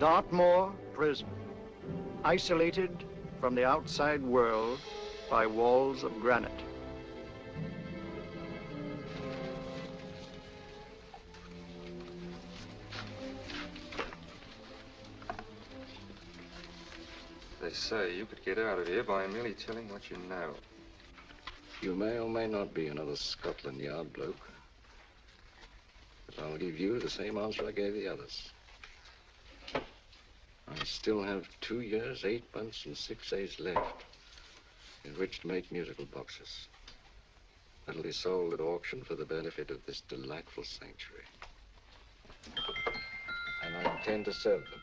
Dartmoor prison, isolated from the outside world by walls of granite. They say you could get out of here by merely telling what you know. You may or may not be another Scotland Yard bloke. But I'll give you the same answer I gave the others. I still have 2 years, 8 months, and 6 days left in which to make musical boxes. That'll be sold at auction for the benefit of this delightful sanctuary. And I intend to serve them.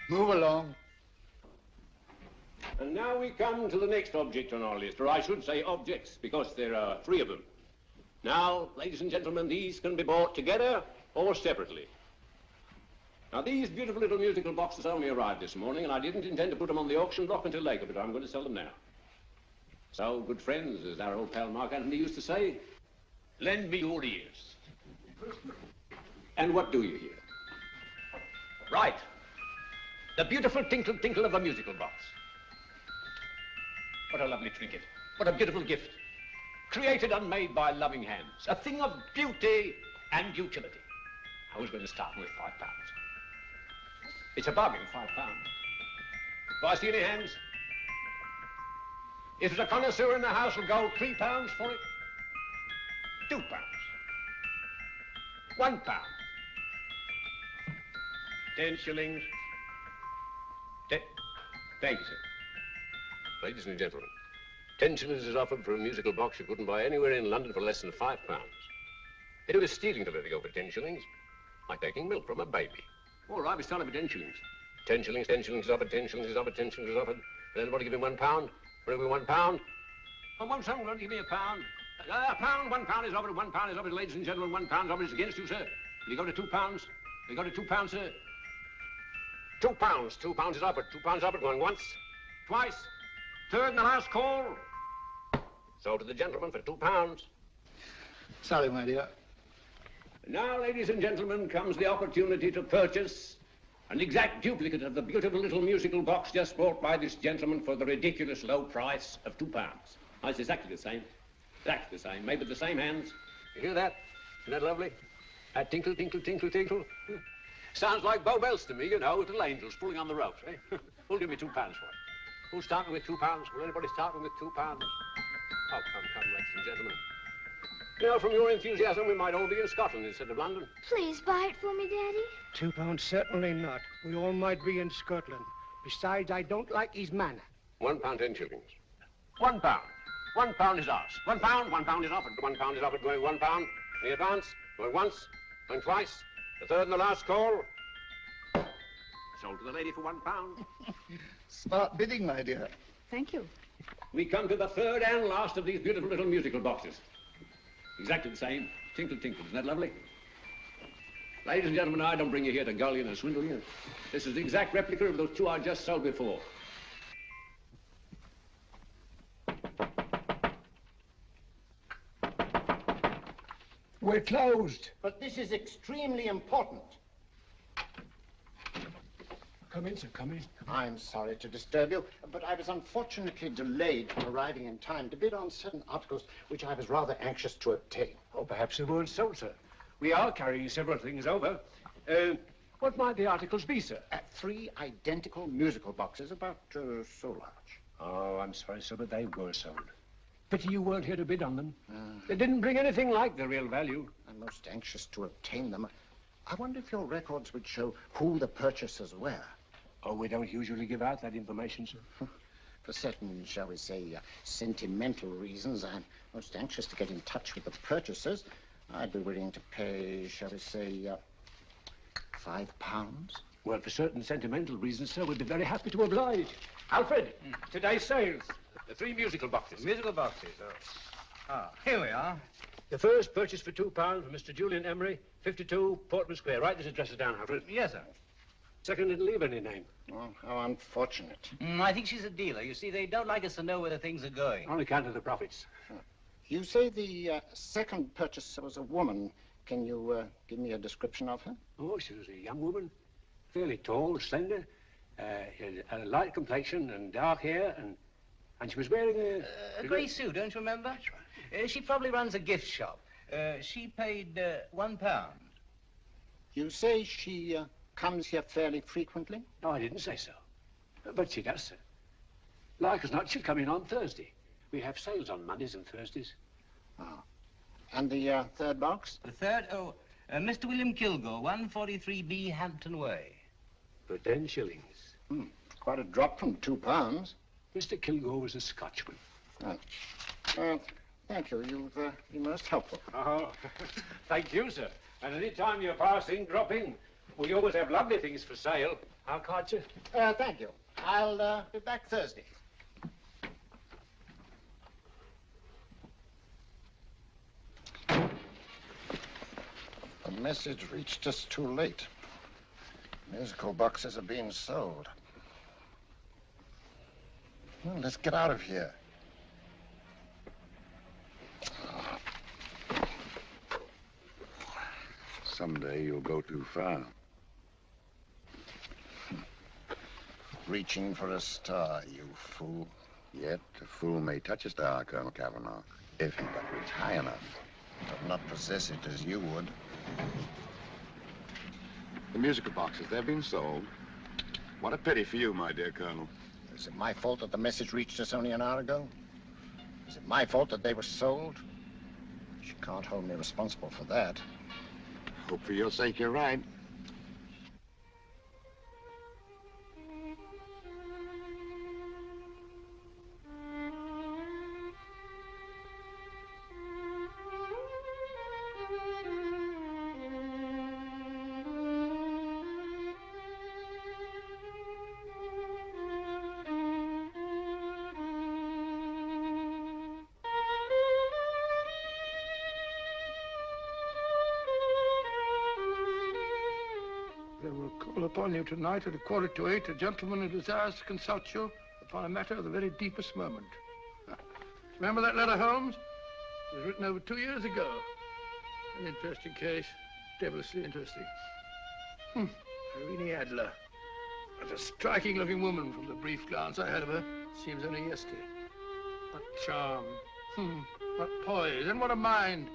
Move along. And now we come to the next object on our list, or I should say objects, because there are 3 of them. Now, ladies and gentlemen, these can be bought together or separately. Now, these beautiful little musical boxes only arrived this morning, and I didn't intend to put them on the auction block until later, but I'm going to sell them now. So, good friends, as our old pal Mark Antony used to say, lend me your ears. And what do you hear? Right. The beautiful tinkle tinkle of a musical box. What a lovely trinket. What a beautiful gift. Created and made by loving hands. A thing of beauty and utility. I was going to start with £5. It's a bargain, £5. Do I see any hands? If there's a connoisseur in the house, will go £3 for it. £2. £1. 10 shillings. Thank you, sir. Ladies and gentlemen, 10 shillings is offered for a musical box you couldn't buy anywhere in London for less than £5. It was stealing to let it go for 10 shillings, like taking milk from a baby. All right, we're selling for 10 shillings. 10 shillings, 10 shillings is offered, 10 shillings is offered, 10 shillings is offered. And then what do you give me, £1? What do you give me, £1? Oh, one son, will you give me £1? £1 is offered, £1 is offered, ladies and gentlemen, £1 offered is against you, sir. Will you go to £2? Will you go to £2, sir? £2, £2 is offered, £2 offered, going once, twice, third and the last call. So to the gentleman for £2. Sorry, my dear. Now, ladies and gentlemen, comes the opportunity to purchase an exact duplicate of the beautiful little musical box just bought by this gentleman for the ridiculous low price of £2. Oh, it's exactly the same. Exactly the same, made with the same hands. You hear that? Isn't that lovely? That tinkle, tinkle, tinkle, tinkle. Sounds like Bow Bells to me, you know, little angels pulling on the ropes, eh? Who'll give me £2 for it? Who's starting with £2? Will anybody start with £2? Oh, come, ladies and gentlemen. You know, from your enthusiasm, we might all be in Scotland instead of London. Please buy it for me, Daddy. £2, certainly not. We all might be in Scotland. Besides, I don't like his manner. £1, 10 shillings. £1. £1 is ours. £1 is offered. £1 is offered, going £1. The advance, going once, going twice. The third and the last call. Sold to the lady for £1. Smart bidding, my dear. Thank you. We come to the third and last of these beautiful little musical boxes. Exactly the same. Tinkle, tinkle. Isn't that lovely? Ladies and gentlemen, I don't bring you here to gull you and swindle you. This is the exact replica of those 2 I just sold before. We're closed. But this is extremely important. Come in, sir, come in. I'm sorry to disturb you, but I was unfortunately delayed from arriving in time to bid on certain articles which I was rather anxious to obtain. Oh, perhaps they weren't sold, sir. We are carrying several things over. What might the articles be, sir? 3 identical musical boxes, about so large. Oh, I'm sorry, sir, but they were sold. Pity you weren't here to bid on them. They didn't bring anything like the real value. I'm most anxious to obtain them. I wonder if your records would show who the purchasers were. Oh, we don't usually give out that information, sir. For certain, shall we say, sentimental reasons, I'm most anxious to get in touch with the purchasers. I'd be willing to pay, shall we say, £5. Well, for certain sentimental reasons, sir, we'd be very happy to oblige. Alfred, today's sales. The 3 musical boxes. Musical boxes, oh. Ah, here we are. The first purchase for £2 from Mr. Julian Emery, 52 Portman Square. Write this address down, Alfred. Yes, sir. Second didn't leave any name. Oh, how unfortunate. I think she's a dealer. You see, they don't like us to know where the things are going. On account of the profits. You say the second purchaser was a woman. Can you give me a description of her? Oh, she was a young woman, fairly tall, slender, had a light complexion and dark hair, and she was wearing A grey suit, don't you remember? That's right. She probably runs a gift shop. She paid £1. You say she comes here fairly frequently? No, I didn't say so. But she does, sir. Like as not, she'll come in on Thursday. We have sales on Mondays and Thursdays. Oh. And the third box? The third? Oh, Mr. William Kilgore, 143B Hampton Way. For 10 shillings. Quite a drop from £2. Mr. Kilgore was a Scotchman. Thank you. You've been most helpful. Oh, thank you, sir. And any time you're passing, drop in. We always have lovely things for sale. I'll card you. Thank you. I'll be back Thursday. The message reached us too late. Musical boxes are being sold. Well, let's get out of here. Someday you'll go too far. Reaching for a star, you fool. Yet a fool may touch a star, Colonel Cavanaugh, if he but reach high enough. But not possess it as you would. The musical boxes, they've been sold. What a pity for you, my dear Colonel. Is it my fault that the message reached us only an hour ago? Is it my fault that they were sold? You can't hold me responsible for that. Hope for your sake you're right. They will call upon you tonight at 7:45, a gentleman who desires to consult you upon a matter of the very deepest moment. Remember that letter, Holmes? It was written over 2 years ago. An interesting case. Devilishly interesting. Irene Adler. What a striking-looking woman from the brief glance I had of her. Seems only yesterday. What charm. What poise. And what a mind.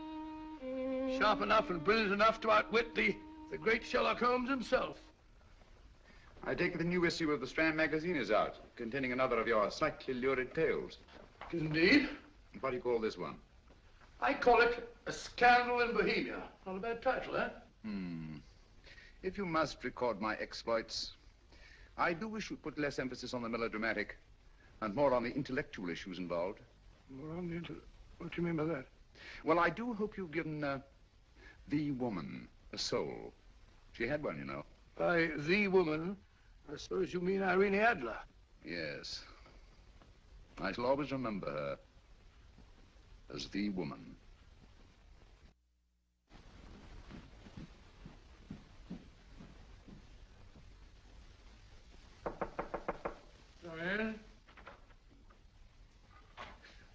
Sharp enough and brilliant enough to outwit the great Sherlock Holmes himself. I take it the new issue of the Strand magazine is out, containing another of your slightly lurid tales. Indeed. What do you call this one? I call it A Scandal in Bohemia. Not a bad title, eh? If you must record my exploits, I do wish you'd put less emphasis on the melodramatic and more on the intellectual issues involved. More on the what do you mean by that? Well, I do hope you've given the woman a soul. She had one, you know. By the woman, I suppose you mean Irene Adler. Yes. I shall always remember her as the woman. Come in.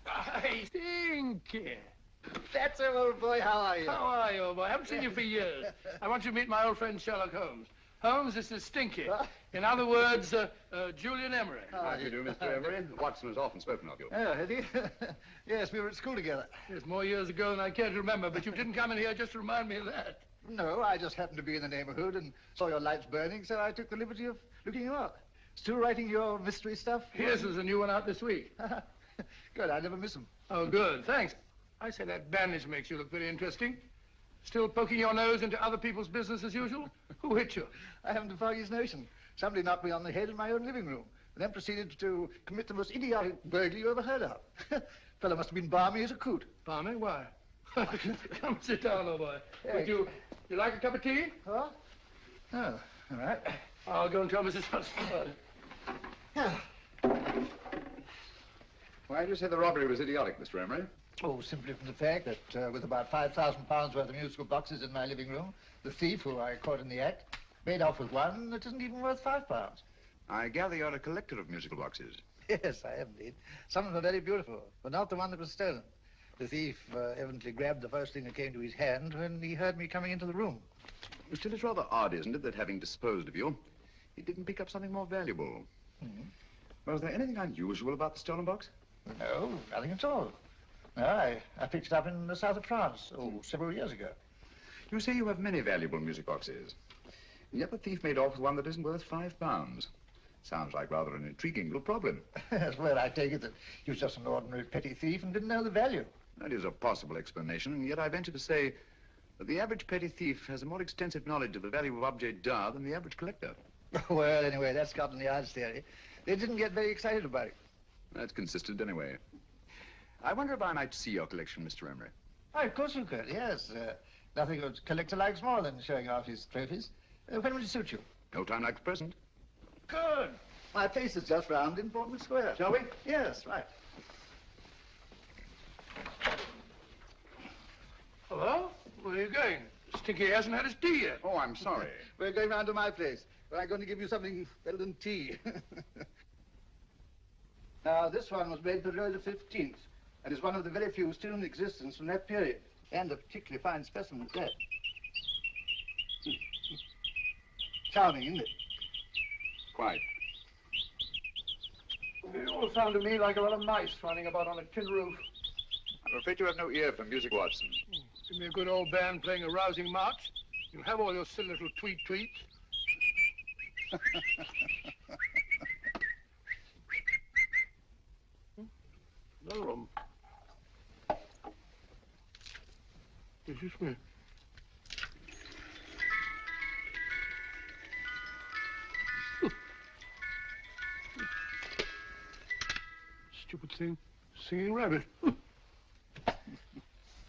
I think. That's it, old boy. How are you? How are you, old boy? I haven't seen you for years. I want you to meet my old friend Sherlock Holmes. Holmes, this is Stinky. In other words, Julian Emery. How do you do, Mr. Emery? Watson has often spoken of you. Oh, has he? Yes, we were at school together. Yes, more years ago than I care to remember, but you didn't come in here just to remind me of that. No, I just happened to be in the neighborhood and saw your lights burning, so I took the liberty of looking you up. Still writing your mystery stuff? Yes, there's a new one out this week. Good, I never miss them. Oh, good, thanks. I say that bandage makes you look very interesting. Still poking your nose into other people's business as usual? Who hit you? I haven't the foggiest notion. Somebody knocked me on the head in my own living room, and then proceeded to commit the most idiotic burglary you ever heard of. Fellow must have been balmy as a coot. Balmy? Why? Come sit down, old boy. Thanks. Would you like a cup of tea? Huh? Oh, all right. I'll go and tell Mrs. Hudson. Why do you say the robbery was idiotic, Mr. Emery? Oh, simply from the fact that with about £5,000 worth of musical boxes in my living room, the thief, who I caught in the act, made off with one that isn't even worth £5. I gather you're a collector of musical boxes. Yes, I am indeed. Some of them are very beautiful, but not the one that was stolen. The thief evidently grabbed the first thing that came to his hand when he heard me coming into the room. Still, it's rather odd, isn't it, that having disposed of you, he didn't pick up something more valuable. Was there anything unusual about the stolen box? No, nothing at all. No, I picked it up in the south of France, several years ago. You say you have many valuable music boxes, and yet the thief made off with one that isn't worth £5. Sounds like rather an intriguing little problem. Yes, well, I take it that he was just an ordinary petty thief and didn't know the value. That is a possible explanation, and yet I venture to say that the average petty thief has a more extensive knowledge of the value of objets d'art than the average collector. Well, anyway, that's Scotland Yard's theory. They didn't get very excited about it. That's consistent anyway. I wonder if I might see your collection, Mr. Emery. Oh, of course you could, yes. Nothing a collector likes more than showing off his trophies. When would it suit you? No time like the present. Good. My place is just round in Portman Square. Shall we? Yes, right. Hello? Where are you going? Stinky hasn't had his tea yet. Oh, I'm sorry. We're going round to my place, where I'm going to give you something better than tea. Now, this one was made for Louis XV, and is one of the very few still in existence from that period, and a particularly fine specimen at that. Charming, isn't it? Quite. They all sound to me like a lot of mice running about on a tin roof. I'm afraid you have no ear for music, Watson. Give me a good old band playing a rousing march. You'll have all your silly little tweets. Another room. Excuse me. Stupid thing. Singing rabbit.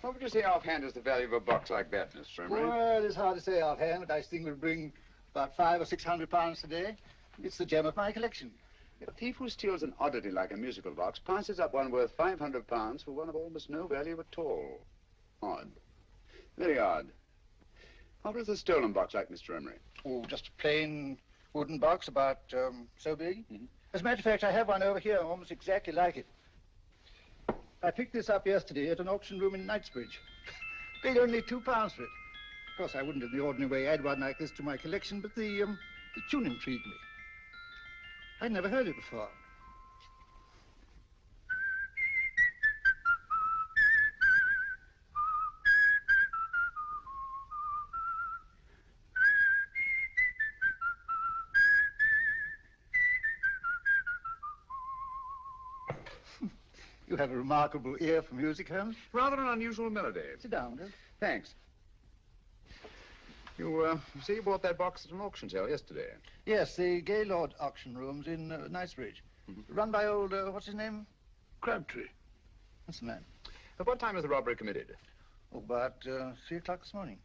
What would you say offhand is the value of a box like that, Mr. Emery? Well, it's hard to say offhand, but I think we'll bring about £500 or £600 today. It's the gem of my collection. A thief who steals an oddity like a musical box passes up one worth £500 for one of almost no value at all. Odd. Very odd. What was the stolen box like, Mr. Emery? Oh, just a plain wooden box about so big. As a matter of fact, I have one over here almost exactly like it. I picked this up yesterday at an auction room in Knightsbridge. Paid only £2 for it. Of course, I wouldn't in the ordinary way add one like this to my collection, but the tune intrigued me. I'd never heard it before. You have a remarkable ear for music, Holmes. Rather an unusual melody. Sit down, Will. Thanks. You say you bought that box at an auction sale yesterday? Yes, the Gaylord auction rooms in Knightsbridge. Run by old, what's his name? Crabtree. That's the man. At what time was the robbery committed? Oh, about 3 o'clock this morning.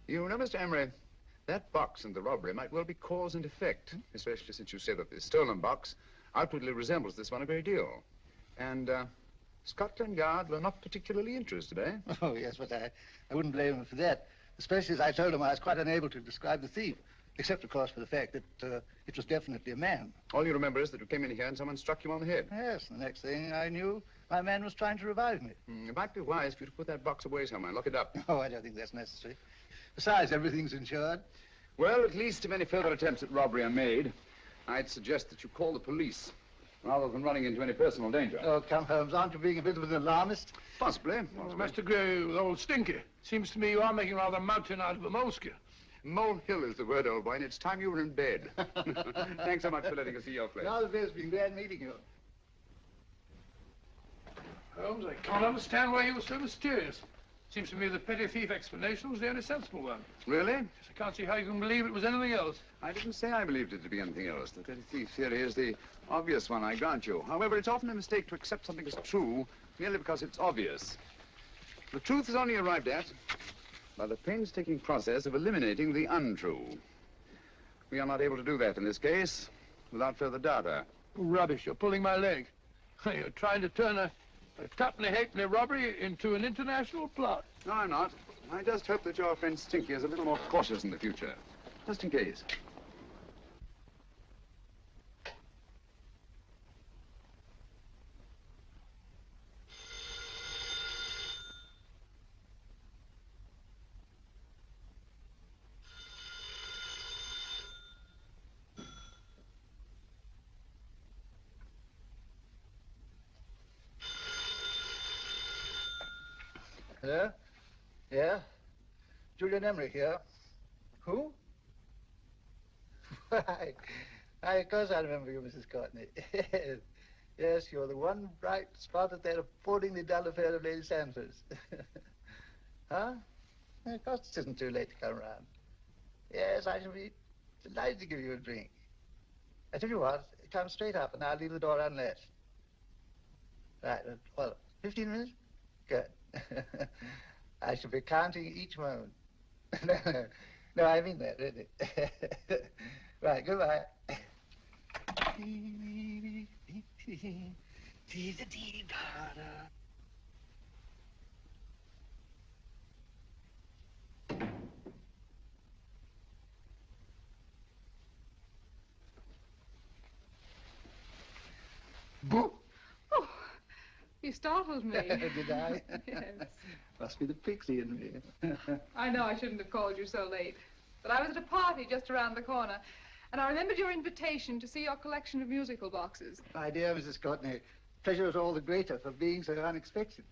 You know, Mr. Emery, that box and the robbery might well be cause and effect, especially since you say that the stolen box outwardly resembles this one a great deal. And Scotland Yard were not particularly interested, eh? Oh, yes, but I wouldn't blame him for that. Especially as I told him I was quite unable to describe the thief. Except, of course, for the fact that it was definitely a man. All you remember is that you came in here and someone struck you on the head. Yes, the next thing I knew, my man was trying to revive me. It might be wise for you to put that box away somewhere and lock it up. Oh, I don't think that's necessary. Besides, everything's insured. Well, at least if any further attempts at robbery are made, I'd suggest that you call the police, rather than running into any personal danger. Oh, come, Holmes, aren't you being a bit of an alarmist? Possibly. Well, Mr. Gray with old Stinky. Seems to me you are making rather a mountain out of a moleskin. Molehill is the word, old boy, and it's time you were in bed. Thanks so much for letting us see your place. Now the best, been glad meeting you. Holmes, I can't understand why you were so mysterious. Seems to me the petty thief explanation was the only sensible one. Really? I can't see how you can believe it was anything else. I didn't say I believed it to be anything else. The petty thief theory is the obvious one, I grant you. However, it's often a mistake to accept something as true merely because it's obvious. The truth is only arrived at by the painstaking process of eliminating the untrue. We are not able to do that in this case without further data. Rubbish, you're pulling my leg. You're trying to turn a tuppenny halfpenny robbery into an international plot. No, I'm not. I just hope that your friend Stinky is a little more cautious in the future. Just in case. Hello? Yeah? Julian Emery here. Who? Why, of course I remember you, Mrs. Courtney. Yes, you're the one bright spot at that appallingly dull affair of Lady Sanford's. Huh? Of course it isn't too late to come round. Yes, I shall be delighted to give you a drink. I tell you what, come straight up and I'll leave the door unlatched. Right, well, 15 minutes? Good. I shall be counting each moment. No, I mean that, really. Right, goodbye. Boo! Oh, you startled me. Did I? Yes. Must be the pixie in me. I know I shouldn't have called you so late, but I was at a party just around the corner, and I remembered your invitation to see your collection of musical boxes. My dear Mrs. Courtney, pleasure is all the greater for being so unexpected.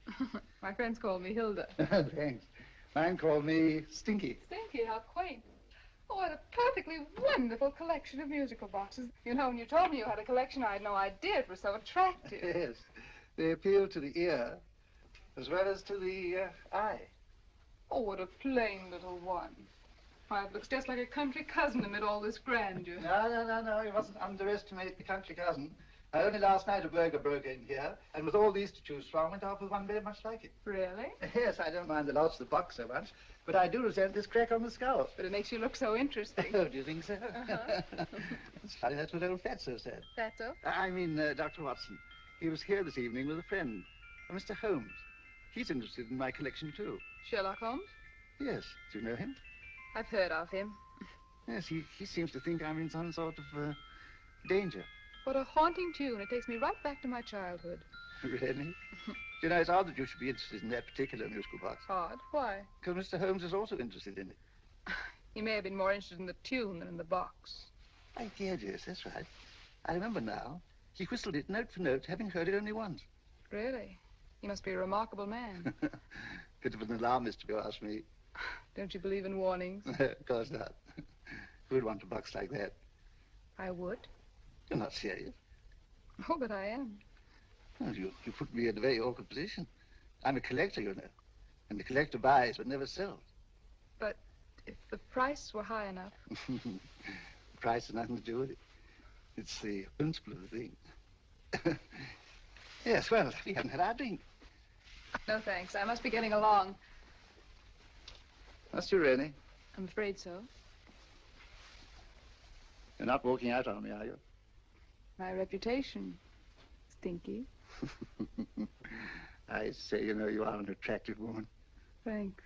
My friends call me Hilda. Thanks. Mine call me Stinky. Stinky, how quaint. Oh, what a perfectly wonderful collection of musical boxes. You know, when you told me you had a collection, I had no idea it was so attractive. Yes. They appeal to the ear as well as to the eye. Oh, what a plain little one. Why, it looks just like a country cousin amid all this grandeur. No. You mustn't underestimate the country cousin. Only last night a burglar broke in here, and with all these to choose from, went off with one very much like it. Really? Yes, I don't mind the loss of the box so much, but I do resent this crack on the skull. But it makes you look so interesting. Oh, do you think so? Uh-huh. It's funny, that's what old Fatso said. Fatso? I mean, Dr. Watson. He was here this evening with a friend, Mr. Holmes. He's interested in my collection, too. Sherlock Holmes? Yes. Do you know him? I've heard of him. Yes, he seems to think I'm in some sort of danger. What a haunting tune. It takes me right back to my childhood. Really? You know, it's odd that you should be interested in that particular musical box. Odd? Why? Because Mr. Holmes is also interested in it. He may have been more interested in the tune than in the box. My dear, yes, that's right. I remember now. He whistled it note for note, having heard it only once. Really? He must be a remarkable man. Bit of an alarmist, if you ask me. Don't you believe in warnings? Of course not. Who'd want a box like that? I would. You're not serious. Oh, but I am. Well, you put me in a very awkward position. I'm a collector, you know. And the collector buys but never sells. But if the price were high enough... The price has nothing to do with it. It's the principle of the thing. Yes, well, we haven't had our drink. No, thanks. I must be getting along. Must you really? I'm afraid so. You're not walking out on me, are you? My reputation, Stinky. I say, you know, you are an attractive woman. Thanks.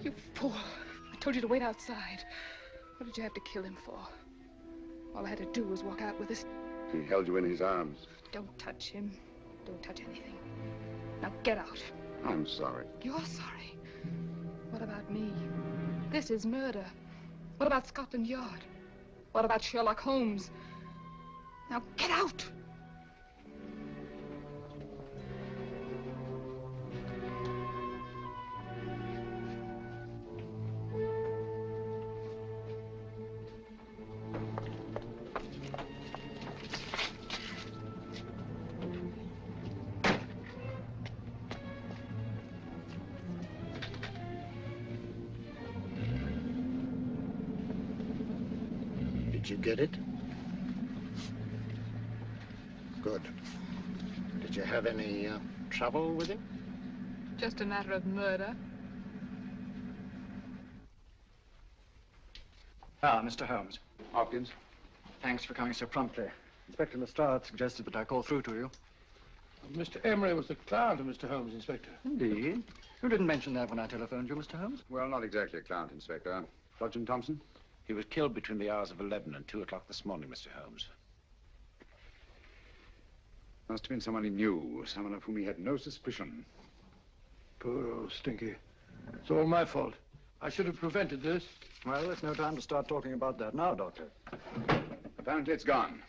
You fool. I told you to wait outside. What did you have to kill him for? All I had to do was walk out with this. He held you in his arms. Don't touch him. Don't touch anything. Now get out. I'm sorry. You're sorry. What about me? This is murder. What about Scotland Yard? What about Sherlock Holmes? Now get out! Did you get it? Good. Did you have any trouble with him? Just a matter of murder. Ah, Mr. Holmes. Hopkins? Thanks for coming so promptly. Inspector Lestrade suggested that I call through to you. Mr. Emery was the client of Mr. Holmes, Inspector. Indeed. You didn't mention that when I telephoned you, Mr. Holmes. Well, not exactly a client, Inspector. Sergeant Thompson? He was killed between the hours of 11 and 2 o'clock this morning, Mr. Holmes. Must have been someone he knew, someone of whom he had no suspicion. Poor old Stinky. It's all my fault. I should have prevented this. Well, there's no time to start talking about that now, Doctor. Apparently it's gone.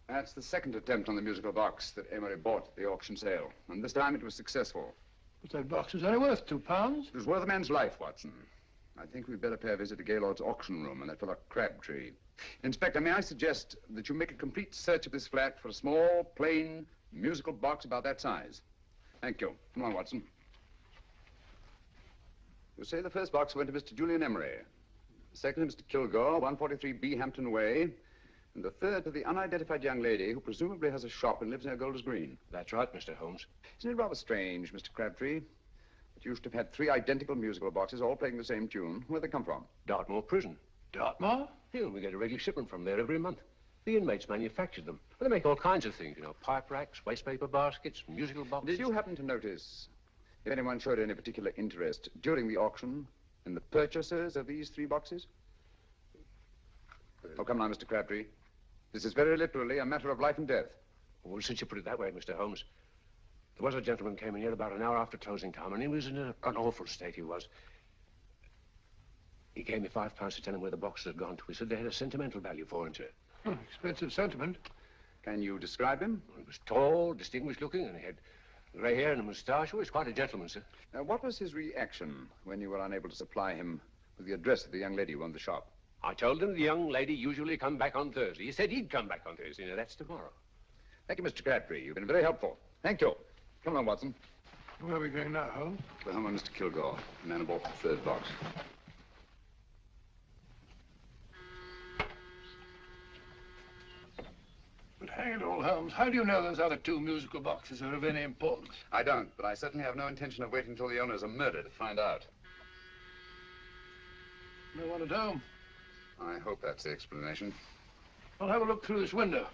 That's the second attempt on the musical box that Emery bought at the auction sale. And this time it was successful. But that box was only worth £2. It was worth a man's life, Watson. I think we'd better pay a visit to Gaylord's auction room and that fellow Crabtree. Inspector, may I suggest that you make a complete search of this flat for a small, plain, musical box about that size? Thank you. Come on, Watson. You say the first box went to Mr. Julian Emery. The second to Mr. Kilgore, 143B Hampton Way. And the third to the unidentified young lady who presumably has a shop and lives near Golders Green. That's right, Mr. Holmes. Isn't it rather strange, Mr. Crabtree, that you should have had 3 identical musical boxes all playing the same tune? Where'd they come from? Dartmoor Prison. Dartmoor? Here, we get a regular shipment from there every month. The inmates manufacture them. Well, they make all kinds of things, you know, pipe racks, waste paper baskets, musical boxes. Did you happen to notice if anyone showed any particular interest during the auction in the purchasers of these 3 boxes? Oh, come now, Mr. Crabtree. This is very literally a matter of life and death. Well, since you put it that way, Mr. Holmes, there was a gentleman came in here about an hour after closing time, and he was in an awful state, he was. He gave me £5 to tell him where the boxes had gone to. He said they had a sentimental value for him, sir. Expensive sentiment. Can you describe him? He was tall, distinguished looking, and he had grey hair and a moustache. He was quite a gentleman, sir. What was his reaction when you were unable to supply him with the address of the young lady who owned the shop? I told him the young lady usually come back on Thursday. He said he'd come back on Thursday. Now, that's tomorrow. Thank you, Mr. Crabtree. You've been very helpful. Thank you. Come on, Watson. Where are we going now, Holmes? To the home of Mr. Kilgore, the man who bought the 3rd box. But hang it all, Holmes, how do you know those other 2 musical boxes are of any importance? I don't, but I certainly have no intention of waiting until the owners are murdered to find out. No one at home. I hope that's the explanation. I'll have a look through this window.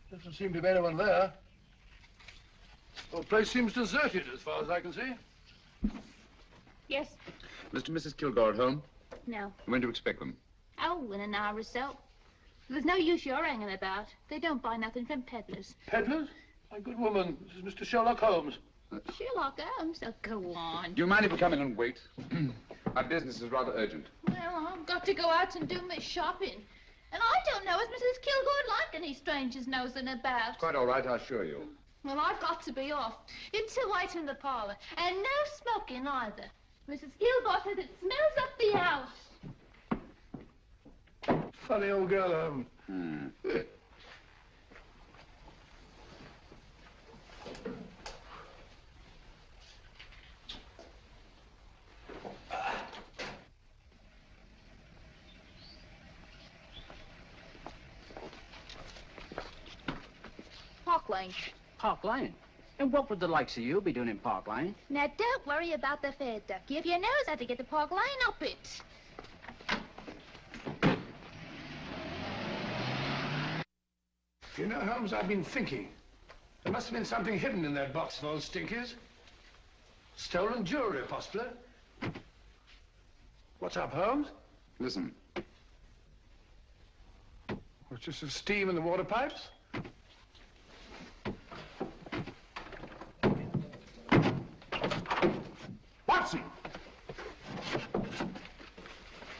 Doesn't seem to be anyone there. The whole place seems deserted as far as I can see. Yes. Mr. and Mrs. Kilgore at home? No. When do you expect them? Oh, in an hour or so. There's no use you're hanging about. They don't buy nothing from peddlers. Peddlers? My good woman, this is Mr. Sherlock Holmes. Sherlock Holmes? Oh, go on. Do you mind if we come in and wait? My business is rather urgent. Well, I've got to go out and do my shopping. And I don't know if Mrs. Kilgore like any strangers nosing about. It's quite all right, I assure you. Well, I've got to be off. It's to wait in the parlor. And no smoking either. Mrs. Kilgore says it smells up the house. Funny old girl, Holmes. Park Lane. Park Lane? And what would the likes of you be doing in Park Lane? Now, don't worry about the fare, Ducky. If you knows how to get to Park Lane, up it. You know, Holmes, I've been thinking. There must have been something hidden in that box of old stinkers. Stolen jewelry, possibly. What's up, Holmes? Listen. What's just the steam in the water pipes? Watson!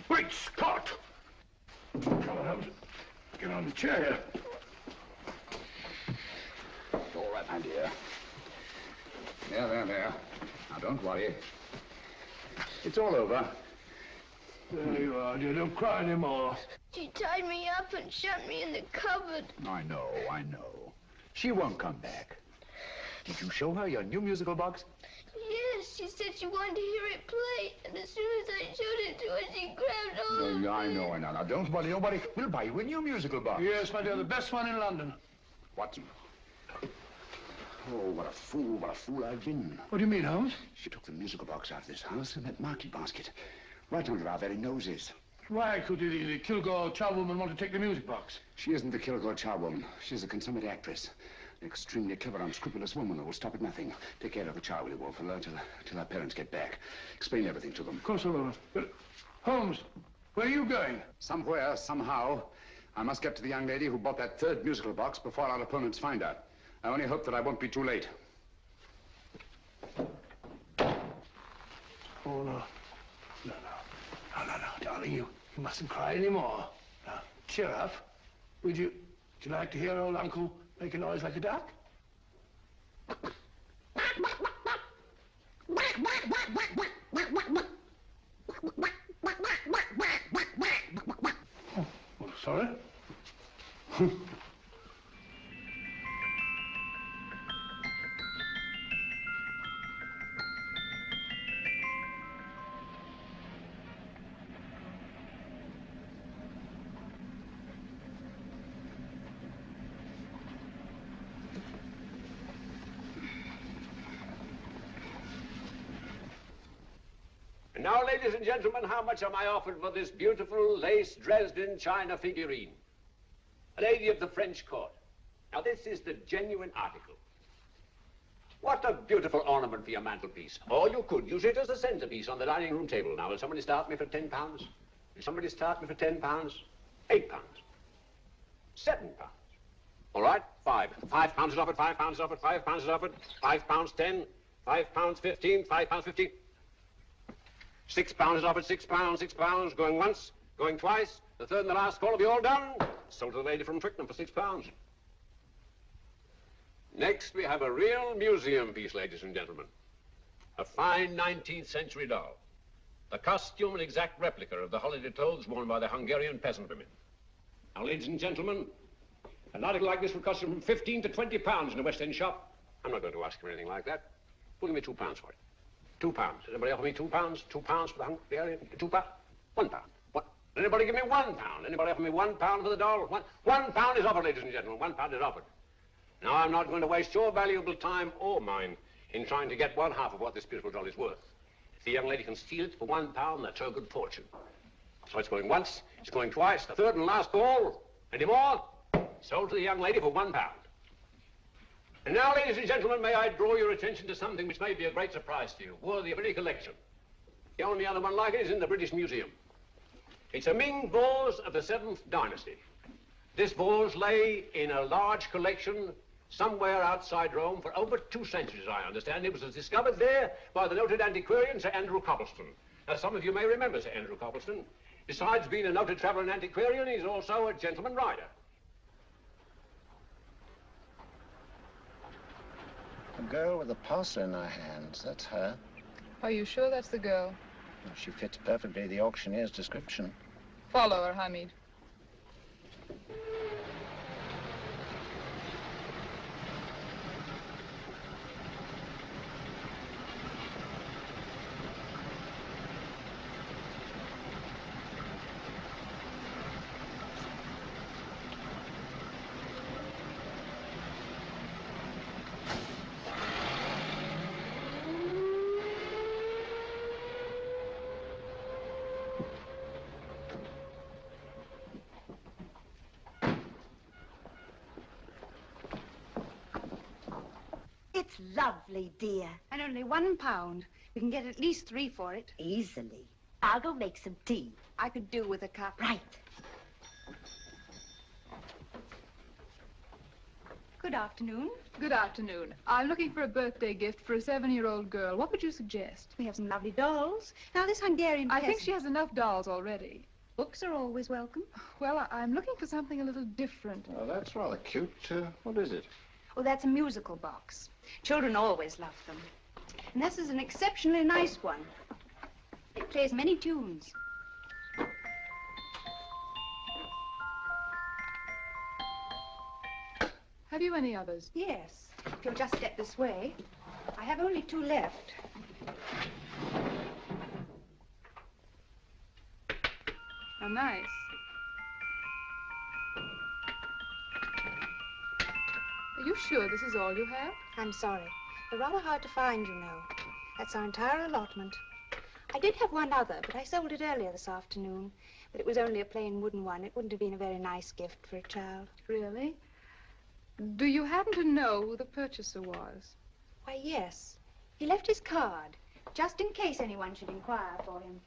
Great Scott! Come on, Holmes. Get on the chair here. It's all right, my dear. There. Now, don't worry. It's all over. There you are, dear. Don't cry anymore. She tied me up and shut me in the cupboard. I know. She won't come back. Did you show her your new musical box? Yes, she said she wanted to hear it play, and as soon as I showed it to her, she grabbed hold of No, I it. know. Now, don't worry. Nobody will buy you a new musical box. Yes, my dear, the best one in London. Watson. Oh, what a fool I've been. What do you mean, Holmes? She took the musical box out of this house in that market basket, right under our very noses. Why could the Kilgore charwoman want to take the music box? She isn't the Kilgore charwoman. She's a consummate actress. An extremely clever, unscrupulous woman who will stop at nothing. Take care of the child, will you, Wolf, till our parents get back. Explain everything to them. Of course I will. But, Holmes, where are you going? Somewhere, somehow, I must get to the young lady who bought that 3rd musical box before our opponents find out. I only hope that I won't be too late. Oh, no. No. darling, you mustn't cry anymore. Now, cheer up. Would you like to hear old Uncle make a noise like a duck? Oh, sorry. And now, ladies and gentlemen, how much am I offered for this beautiful lace Dresden china figurine? A lady of the French court. Now, this is the genuine article. What a beautiful ornament for your mantelpiece. Or you could use it as a centerpiece on the dining room table. Now, will somebody start me for £10? Will somebody start me for £10? £8? £7? All right, £5 is offered, £5 is offered, £5 is offered, £5, 10, £5, 15, £5, 15. £6 is offered, £6, going once, going twice. The third and the last call will be all done. Sold to the lady from Twickenham for £6. Next, we have a real museum piece, ladies and gentlemen. A fine 19th century doll. The costume an exact replica of the holiday clothes worn by the Hungarian peasant women. Now, ladies and gentlemen, an article like this would cost you from £15 to £20 in a West End shop. I'm not going to ask for anything like that. We'll give me £2 for it. £2. Does anybody offer me £2? £2 for the Hungarian? £2? £1. What? Anybody give me £1? Anybody offer me £1 for the doll? £1 is offered, ladies and gentlemen. £1 is offered. Now, I'm not going to waste your valuable time or mine in trying to get one half of what this beautiful doll is worth. If the young lady can steal it for £1, that's her good fortune. So it's going once, it's going twice, the third and last call. Any more? Sold to the young lady for £1. And now, ladies and gentlemen, may I draw your attention to something which may be a great surprise to you, worthy of any collection. The only other one like it is in the British Museum. It's a Ming vase of the 7th dynasty. This vase lay in a large collection somewhere outside Rome for over 2 centuries, I understand. It was discovered there by the noted antiquarian, Sir Andrew Coppleston. Now, some of you may remember Sir Andrew Coppleston. Besides being a noted traveller and antiquarian, he's also a gentleman rider. A girl with a parcel in her hands, that's her. Are you sure that's the girl? Well, she fits perfectly the auctioneer's description. Follow her, Hamid. It's lovely, dear. And only £1. We can get at least 3 for it. Easily. I'll go make some tea. I could do with a cup. Right. Good afternoon. Good afternoon. I'm looking for a birthday gift for a 7-year-old girl. What would you suggest? We have some lovely dolls. Now, this Hungarian I think she has enough dolls already. Books are always welcome. Well, I'm looking for something a little different. Oh, that's rather cute. What is it? Oh, that's a musical box. Children always love them. And this is an exceptionally nice one. It plays many tunes. Have you any others? Yes. If you'll just step this way. I have only 2 left. How nice. Are you sure this is all you have? I'm sorry. They're rather hard to find, you know. That's our entire allotment. I did have one other, but I sold it earlier this afternoon. But it was only a plain wooden one. It wouldn't have been a very nice gift for a child. Really? Do you happen to know who the purchaser was? Why, yes. He left his card, just in case anyone should inquire for him.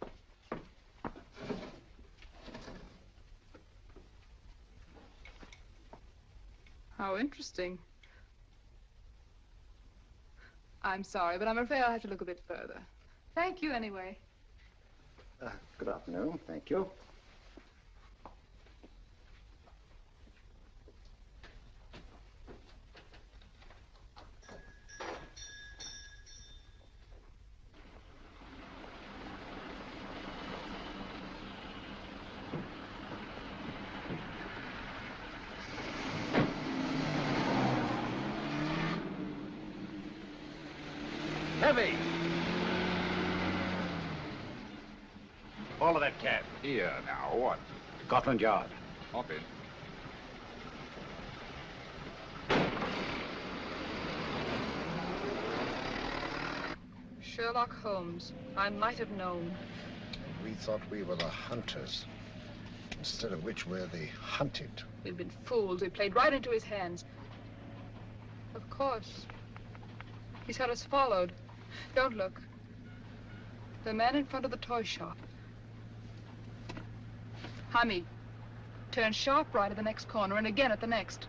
How interesting. I'm sorry, but I'm afraid I'll have to look a bit further. Thank you anyway. Good afternoon. Thank you. Heavy! All of that cab. Here now, what? Scotland Yard. Hop in. Sherlock Holmes. I might have known. We thought we were the hunters, instead of which we're the hunted. We've been fooled. We played right into his hands. Of course. He's had us followed. Don't look. The man in front of the toy shop. Hamid, turn sharp right at the next corner and again at the next.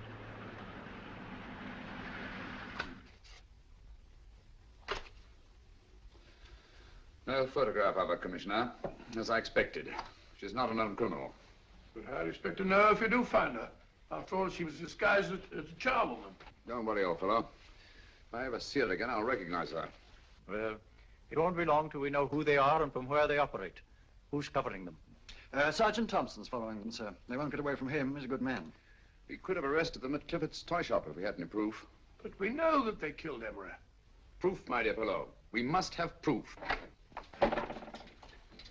No photograph of her, Commissioner, as I expected. She's not a known criminal. But how do you expect to know if you do find her? After all, she was disguised as a charwoman. Don't worry, old fellow. If I ever see her again, I'll recognize her. Well, it won't be long till we know who they are and from where they operate. Who's covering them? Sergeant Thompson's following them, sir. They won't get away from him. He's a good man. We could have arrested them at Clifford's toy shop if we had any proof. But we know that they killed Emery. Proof, my dear fellow. We must have proof.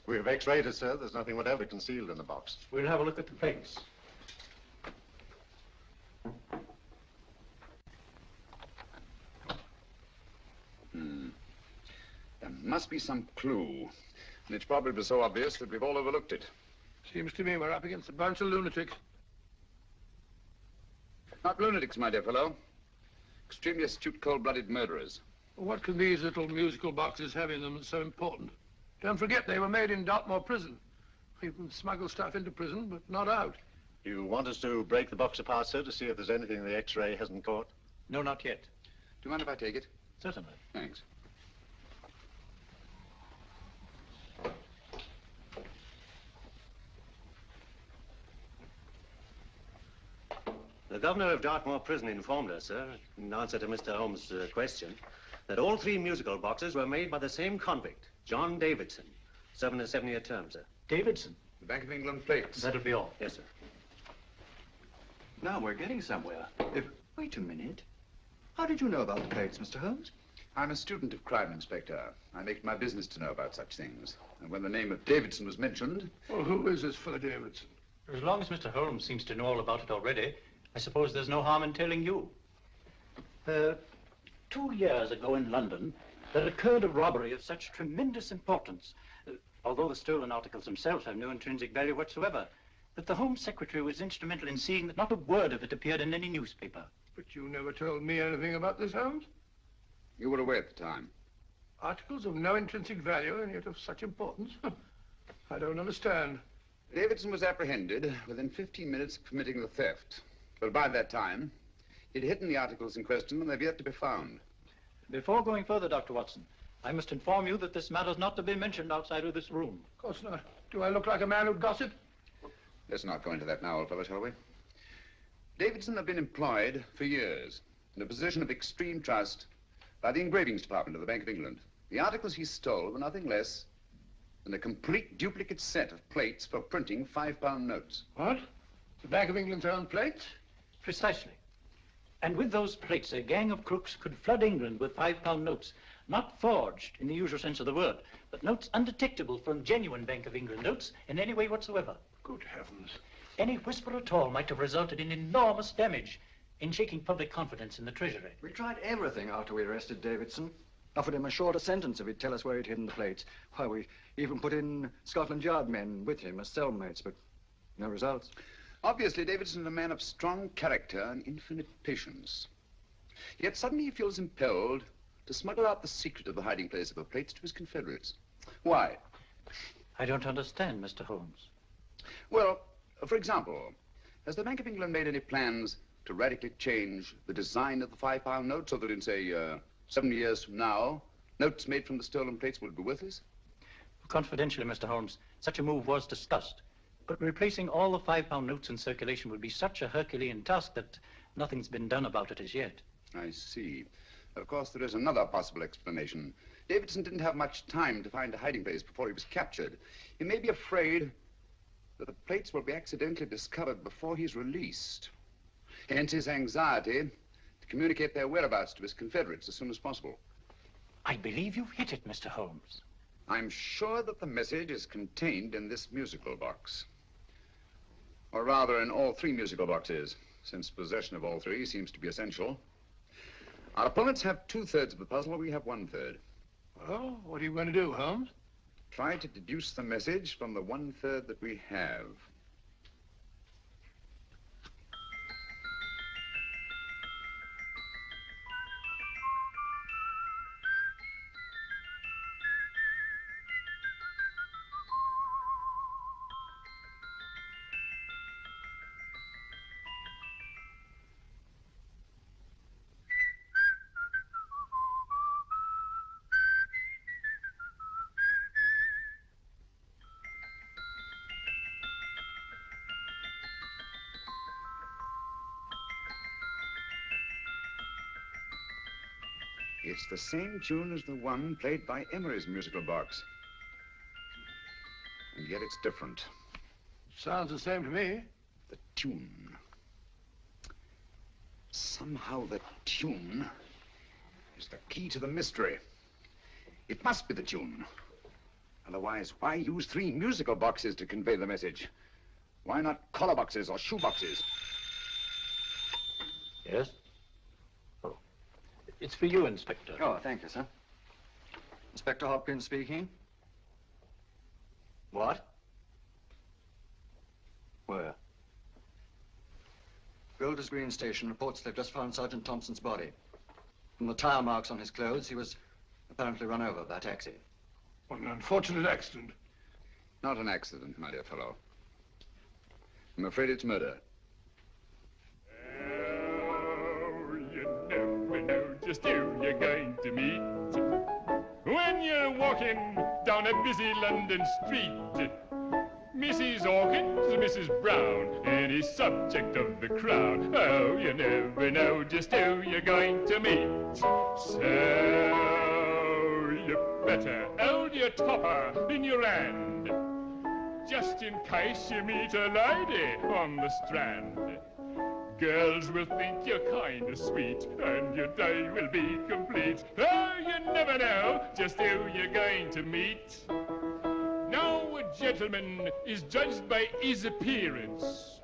We have x-rayed it, sir. There's nothing whatever concealed in the box. We'll have a look at the plates. There must be some clue. And it's probably so obvious that we've all overlooked it. Seems to me we're up against a bunch of lunatics. Not lunatics, my dear fellow. Extremely astute, cold-blooded murderers. Well, what can these little musical boxes have in them that's so important? Don't forget, they were made in Dartmoor prison. You can smuggle stuff into prison, but not out. You want us to break the box apart, sir, to see if there's anything the x-ray hasn't caught? No, not yet. Do you mind if I take it? Certainly. Thanks. The governor of Dartmoor Prison informed us, sir, in answer to Mr. Holmes' question, that all 3 musical boxes were made by the same convict, John Davidson, serving a 7-year term, sir. Davidson? The Bank of England plates. That'll be all. Yes, sir. Now we're getting somewhere. Wait a minute. How did you know about the plates, Mr. Holmes? I'm a student of crime, Inspector. I make it my business to know about such things. And when the name of Davidson was mentioned... Well, who is this fellow Davidson? As long as Mr. Holmes seems to know all about it already, I suppose there's no harm in telling you. 2 years ago in London, there occurred a robbery of such tremendous importance, although the stolen articles themselves have no intrinsic value whatsoever, that the Home Secretary was instrumental in seeing that not a word of it appeared in any newspaper. But you never told me anything about this, Holmes. You were away at the time. Articles of no intrinsic value and yet of such importance? I don't understand. Davidson was apprehended within 15 minutes of committing the theft. But by that time, he'd hidden the articles in question and they've yet to be found. Before going further, Dr. Watson, I must inform you that this matter's not to be mentioned outside of this room. Of course not. Do I look like a man who'd gossip? Let's not go into that now, old fellow, shall we? Davidson had been employed for years in a position of extreme trust by the engravings department of the Bank of England. The articles he stole were nothing less than a complete duplicate set of plates for printing £5 notes. What? The Bank of England's own plates? Precisely. And with those plates, a gang of crooks could flood England with £5 notes, not forged in the usual sense of the word, but notes undetectable from genuine Bank of England notes in any way whatsoever. Good heavens. Any whisper at all might have resulted in enormous damage in shaking public confidence in the Treasury. We tried everything after we arrested Davidson. Offered him a shorter sentence if he'd tell us where he'd hidden the plates. Why, we even put in Scotland Yard men with him as cellmates, but no results. Obviously, Davidson is a man of strong character and infinite patience. Yet suddenly he feels impelled to smuggle out the secret of the hiding place of the plates to his confederates. Why? I don't understand, Mr. Holmes. Well, for example, has the Bank of England made any plans to radically change the design of the £5 note so that in, say, 7 years from now, notes made from the stolen plates would be worthless? Confidentially, Mr. Holmes, such a move was discussed. But replacing all the £5 notes in circulation would be such a Herculean task that nothing's been done about it as yet. I see. Of course, there is another possible explanation. Davidson didn't have much time to find a hiding place before he was captured. He may be afraid that the plates will be accidentally discovered before he's released. Hence his anxiety to communicate their whereabouts to his confederates as soon as possible. I believe you've hit it, Mr. Holmes. I'm sure that the message is contained in this musical box. Or rather, in all three musical boxes, since possession of all three seems to be essential. Our opponents have 2/3 of the puzzle, we have 1/3. Well, what are you going to do, Holmes? Try to deduce the message from the 1/3 that we have. It's the same tune as the one played by Emery's musical box. And yet it's different. Sounds the same to me. The tune. Somehow the tune is the key to the mystery. It must be the tune. Otherwise, why use 3 musical boxes to convey the message? Why not collar boxes or shoe boxes? Yes? Oh. It's for you, Inspector. Oh, thank you, sir. Inspector Hopkins speaking. What? Where? Golders Green Station reports they've just found Sergeant Thompson's body. From the tire marks on his clothes, he was apparently run over by a taxi. What an unfortunate accident. Not an accident, my dear fellow. I'm afraid it's murder. Oh, you never know just who you're going to meet when you're walking down a busy London street. Mrs. Hawkins, Mrs. Brown, any subject of the crowd. Oh, you never know just who you're going to meet. So you better hold your topper in your hand, just in case you meet a lady on the Strand. Girls will think you're kind of sweet, and your day will be complete. Oh, you never know just who you're going to meet. Now, a gentleman is judged by his appearance.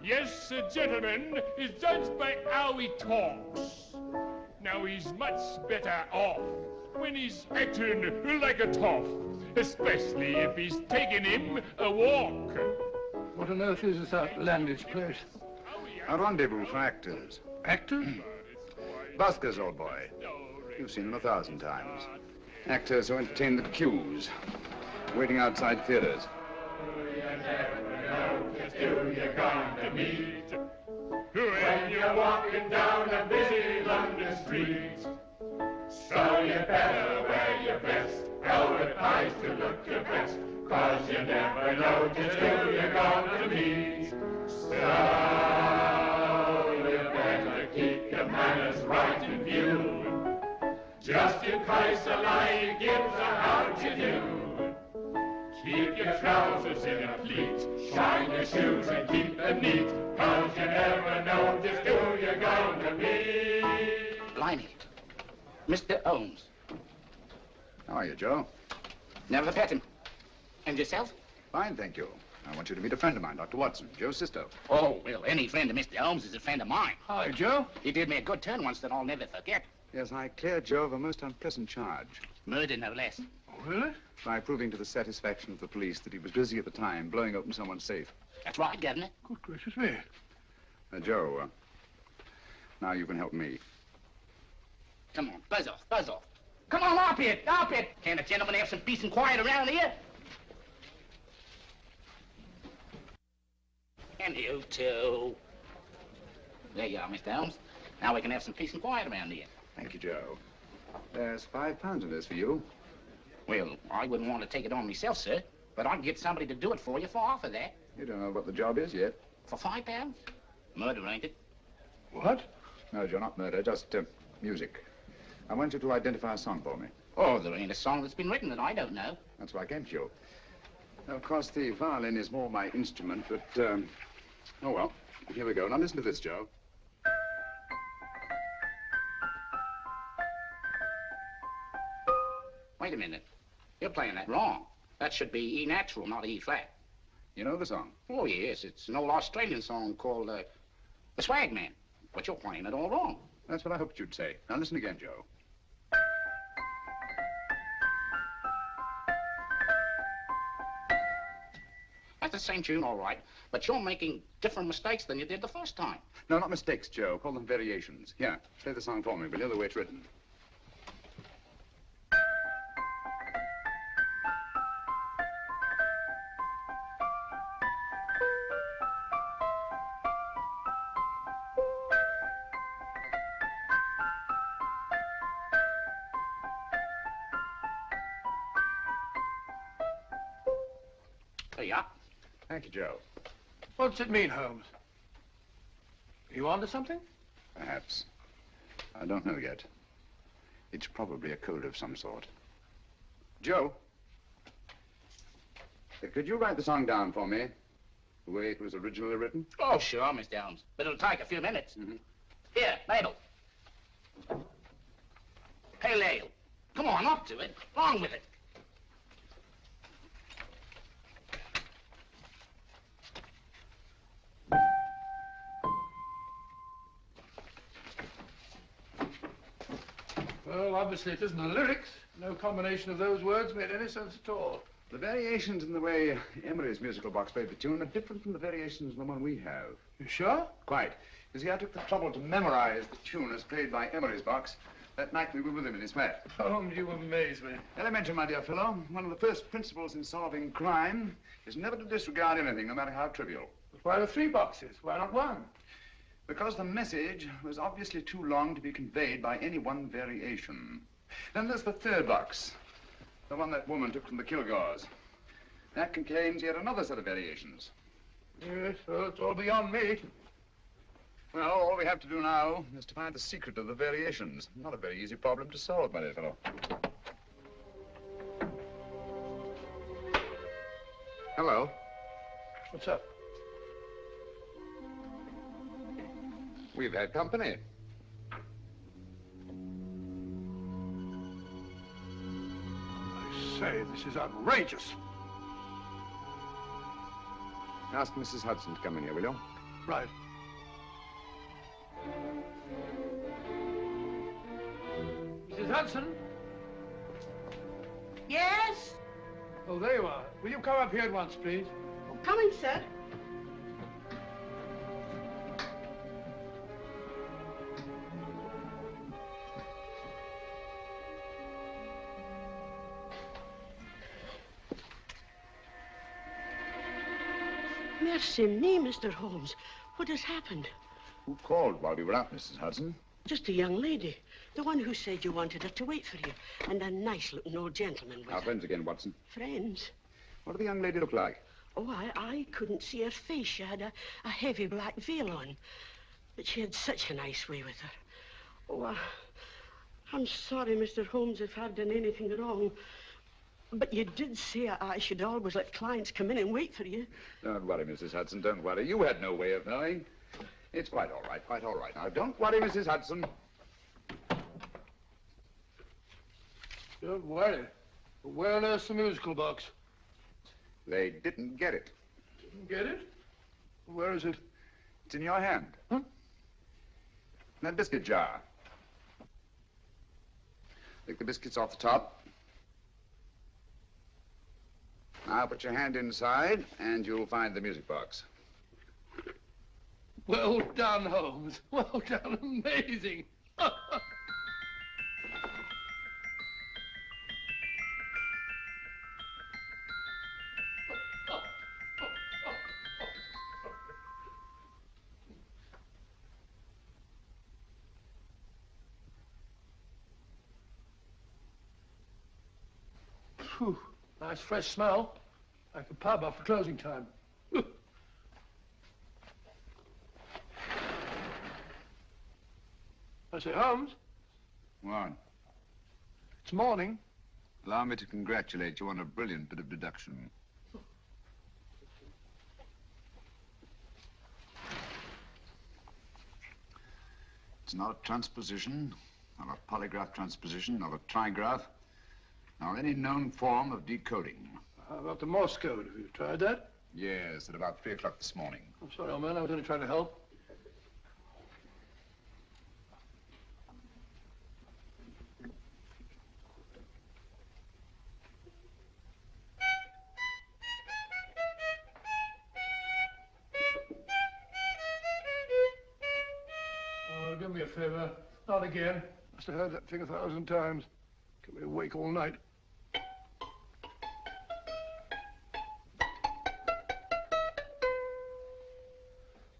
Yes, a gentleman is judged by how he talks. Now, he's much better off when he's acting like a toff, especially if he's taking him a walk. What on earth is this outlandish place? A rendezvous for actors. Actors? Buskers, old boy. You've seen them 1,000 times. Actors who entertain the queues, waiting outside theaters. You never know just who you're going to meet when you're walking down a busy London street. So you better wear your best, advertise to look your best, 'cause you never know just who you're going to meet. So you better keep your manners right in view, just in case a lady gives a how do you do. Keep your trousers in a pleat, shine your shoes and keep them neat, 'cause you never know just who you're going to meet. Blimey. Mr. Holmes. How are you, Joe? Never met him. And yourself? Fine, thank you. I want you to meet a friend of mine, Dr. Watson, Joe's sister. Oh, well, any friend of Mr. Holmes is a friend of mine. Hi, Joe. He did me a good turn once that I'll never forget. Yes, I cleared Joe of a most unpleasant charge. Murder, no less. Oh, really? By proving to the satisfaction of the police that he was busy at the time blowing open someone's safe. That's right, Governor. Good gracious me. Joe, now you can help me. Come on, buzz off, buzz off. Come on, up it, up it. Can't a gentleman have some peace and quiet around here? And you too. There you are, Mr. Holmes. Now we can have some peace and quiet around here. Thank you, Joe. There's £5 in this for you. Well, I wouldn't want to take it on myself, sir, but I can get somebody to do it for you for half of that. You don't know what the job is yet. For £5? Murder, ain't it? What? No, Joe, not murder, just music. I want you to identify a song for me. Oh, there ain't a song that's been written that I don't know. That's why I came to you. Of course, the violin is more my instrument, but, oh, well, here we go. Now, listen to this, Joe. Wait a minute. You're playing that wrong. That should be E natural, not E flat. You know the song? Oh, yes. It's an old Australian song called, The Swag Man. But you're playing it all wrong. That's what I hoped you'd say. Now, listen again, Joe. That's the same tune, all right, but you're making different mistakes than you did the first time. No, not mistakes, Joe. Call them variations. Here, play the song for me, will you, the way it's written. There you are. Thank you, Joe. What's it mean, Holmes? Are you onto something? Perhaps. I don't know yet. It's probably a code of some sort. Joe, could you write the song down for me, the way it was originally written? Oh, sure, Mr. Holmes. But it'll take a few minutes. Here, Mabel. Pale ale. Come on, up to it. Along with it. Well, obviously it isn't the lyrics. No combination of those words made any sense at all. The variations in the way Emery's musical box played the tune are different from the variations in the one we have. You sure? Quite. You see, I took the trouble to memorize the tune as played by Emery's box that night we were with him in his flat. Holmes, you amaze me. Elementary, my dear fellow. One of the first principles in solving crime is never to disregard anything, no matter how trivial. But why the 3 boxes? Why not 1? Because the message was obviously too long to be conveyed by any one variation. Then there's the 3rd box, the one that woman took from the Kilgores. That contains yet another set of variations. Yes, well, it's all beyond me. Well, all we have to do now is to find the secret of the variations. Not a very easy problem to solve, my dear fellow. Hello. What's up? We've had company. I say, this is outrageous. Ask Mrs. Hudson to come in here, will you? Right. Mrs. Hudson? Yes? Oh, there you are. Will you come up here at once, please? Coming, sir. Mercy me, Mr. Holmes. What has happened? Who called while we were out, Mrs. Hudson? Just a young lady. The one who said you wanted her to wait for you. And a nice-looking old gentleman with Our her. friends again, Watson. Friends? What did the young lady look like? Oh, I couldn't see her face. She had a heavy black veil on. But she had such a nice way with her. Oh, I'm sorry, Mr. Holmes, if I've done anything wrong. But you did say I should always let clients come in and wait for you. Don't worry, Mrs. Hudson, don't worry. You had no way of knowing. It's quite all right, quite all right. Now, don't worry, Mrs. Hudson. Don't worry. But where on earth's the musical box? They didn't get it. Didn't get it? Where is it? It's in your hand. Huh? That biscuit jar. Take the biscuits off the top. Now put your hand inside, and you'll find the music box. Well done, Holmes. Well done. Amazing. Phew, nice fresh smell. Like a pub after closing time. I say, Holmes, What? it's morning. Allow me to congratulate you on a brilliant bit of deduction. It's not a transposition, not a polygraph transposition, not a trigraph, nor any known form of decoding. How about the Morse code? Have you tried that? Yes, at about 3 o'clock this morning. I'm sorry, old man. I was only trying to help. Oh, do me a favor. Not again. Must have heard that thing 1,000 times. Kept me awake all night.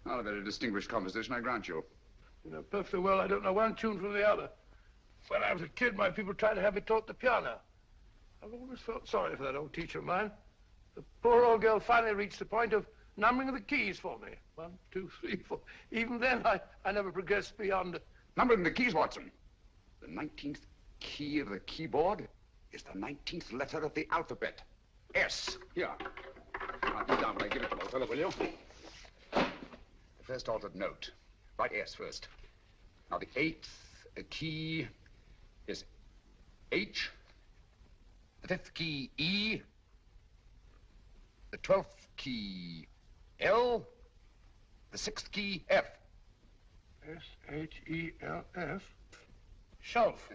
Not a very distinguished composition, I grant you. You know perfectly well I don't know one tune from the other. When I was a kid, my people tried to have me taught the piano. I've always felt sorry for that old teacher of mine. The poor old girl finally reached the point of numbering the keys for me. 1, 2, 3, 4. Even then, I never progressed beyond... Numbering the keys, Watson. The 19th key of the keyboard is the 19th letter of the alphabet. S. Here. Write it down when I give it to you, old fellow, will you? The first altered note. Write S first. Now, the 8th key is H. The 5th key, E. The 12th key, L. The 6th key, F. S-H-E-L-F. Shelf.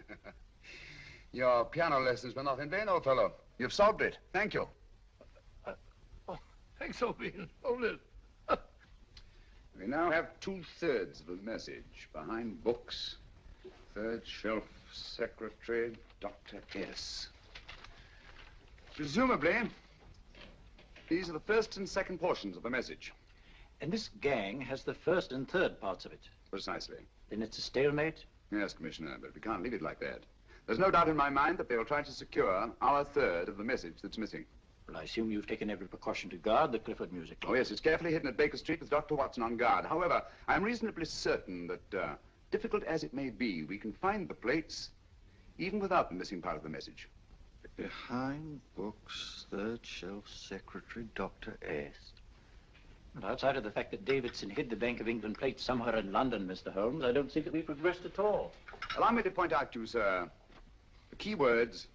Your piano lessons were not in vain, old fellow. You've solved it. Thank you. Thanks, O'Bean. Hold it. We now have 2/3 of the message. Behind books, third shelf, secretary, Dr. S. Presumably, these are the first and second portions of the message. And this gang has the first and third parts of it. Precisely. Then it's a stalemate? Yes, Commissioner, but we can't leave it like that. There's no doubt in my mind that they will try to secure our third of the message that's missing. Well, I assume you've taken every precaution to guard the Clifford music. Oh, yes, it's carefully hidden at Baker Street with Dr. Watson on guard. However, I'm reasonably certain that, difficult as it may be, we can find the plates even without the missing part of the message. Behind books, third shelf, secretary, Dr. S. And outside of the fact that Davidson hid the Bank of England plate somewhere in London, Mr. Holmes, I don't see that we've progressed at all. Allow me to point out to you, sir, the key words,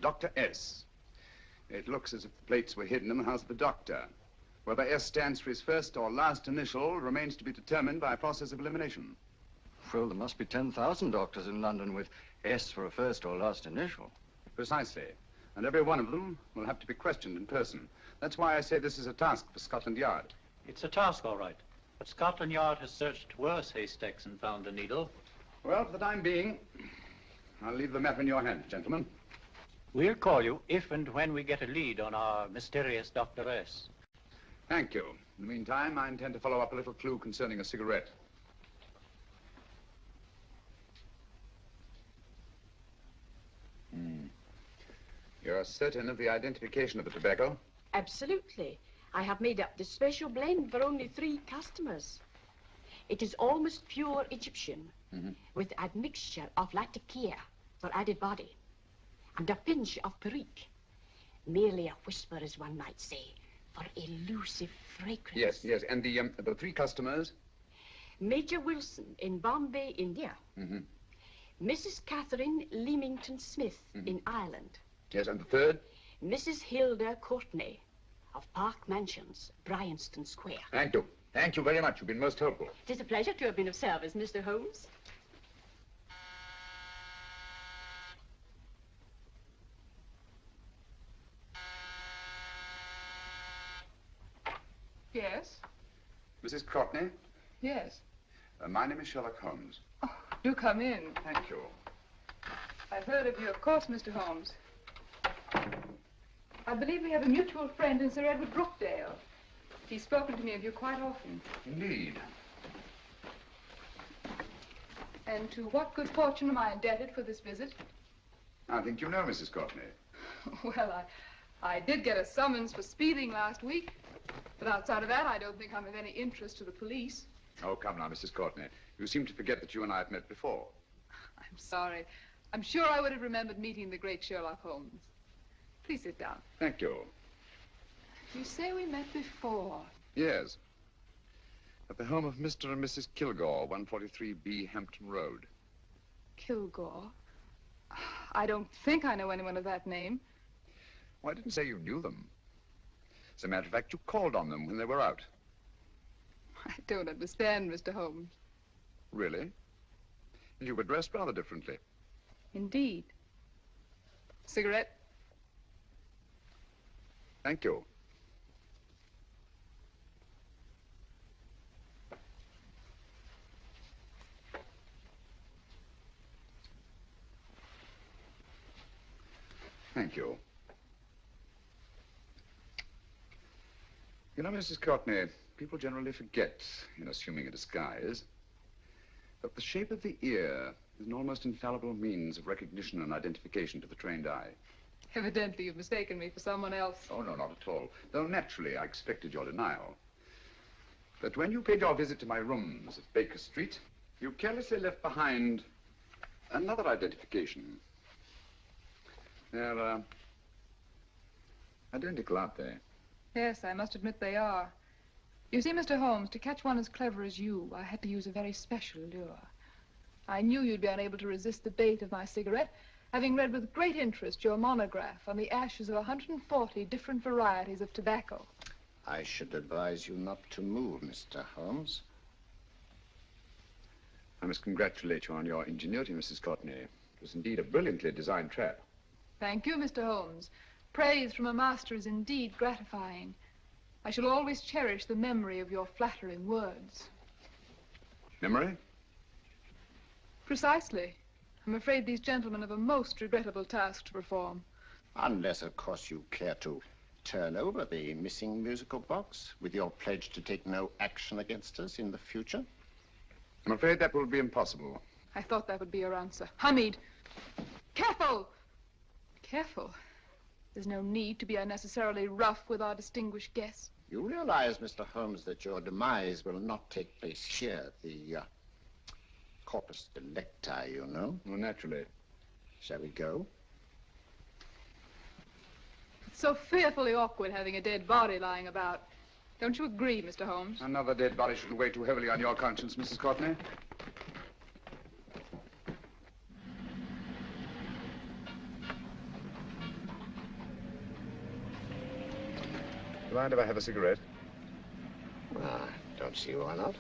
Dr. S. It looks as if the plates were hidden in the house of the doctor. Whether S stands for his first or last initial remains to be determined by a process of elimination. Well, there must be 10,000 doctors in London with S for a first or last initial. Precisely. And every one of them will have to be questioned in person. That's why I say this is a task for Scotland Yard. It's a task, all right. But Scotland Yard has searched worse haystacks and found a needle. Well, for the time being, I'll leave the matter in your hands, gentlemen. We'll call you if and when we get a lead on our mysterious Dr. S. Thank you. In the meantime, I intend to follow up a little clue concerning a cigarette. You're certain of the identification of the tobacco? Absolutely. I have made up this special blend for only 3 customers. It is almost pure Egyptian, with admixture of latakia for added body, and a pinch of perique. Merely a whisper, as one might say, for elusive fragrance. Yes. And the 3 customers? Major Wilson in Bombay, India. Mrs. Catherine Leamington Smith in Ireland. Yes, and the third? Mrs. Hilda Courtney of Park Mansions, Bryanston Square. Thank you. Thank you very much. You've been most helpful. It is a pleasure to have been of service, Mr. Holmes. Yes? Mrs. Courtney? Yes. My name is Sherlock Holmes. Oh, do come in. Thank you. I've heard of you, of course, Mr. Holmes. I believe we have a mutual friend in Sir Edward Brookdale. He's spoken to me of you quite often. Indeed. And to what good fortune am I indebted for this visit? I think you know Mrs. Courtney. Well, I did get a summons for speeding last week. But outside of that, I don't think I'm of any interest to the police. Oh, come now, Mrs. Courtney. You seem to forget that you and I have met before. I'm sorry. I'm sure I would have remembered meeting the great Sherlock Holmes. Please sit down. Thank you. You say we met before. Yes. At the home of Mr. and Mrs. Kilgore, 143B Hampton Road. Kilgore? I don't think I know anyone of that name. Well, I didn't say you knew them. As a matter of fact, you called on them when they were out. I don't understand, Mr. Holmes. Really? And you were dressed rather differently. Indeed. Cigarette? Thank you. Thank you. You know, Mrs. Courtney, people generally forget, in assuming a disguise, that the shape of the ear is an almost infallible means of recognition and identification to the trained eye. Evidently, you've mistaken me for someone else. Oh, no, not at all. Though naturally, I expected your denial. But when you paid your visit to my rooms at Baker Street, you carelessly left behind another identification. They're, identical, aren't they? Yes, I must admit they are. You see, Mr. Holmes, to catch one as clever as you, I had to use a very special lure. I knew you'd be unable to resist the bait of my cigarette, having read with great interest your monograph on the ashes of 140 different varieties of tobacco. I should advise you not to move, Mr. Holmes. I must congratulate you on your ingenuity, Mrs. Courtney. It was indeed a brilliantly designed trap. Thank you, Mr. Holmes. Praise from a master is indeed gratifying. I shall always cherish the memory of your flattering words. Memory? Precisely. I'm afraid these gentlemen have a most regrettable task to perform. Unless, of course, you care to turn over the missing musical box with your pledge to take no action against us in the future. I'm afraid that will be impossible. I thought that would be your answer. Hamid! Careful! Careful. There's no need to be unnecessarily rough with our distinguished guest. You realize, Mr. Holmes, that your demise will not take place here. The corpus delicti, you know. Well, naturally. Shall we go? It's so fearfully awkward having a dead body lying about. Don't you agree, Mr. Holmes? Another dead body shouldn't weigh too heavily on your conscience, Mrs. Courtney. Do you mind if I have a cigarette? Don't see why not.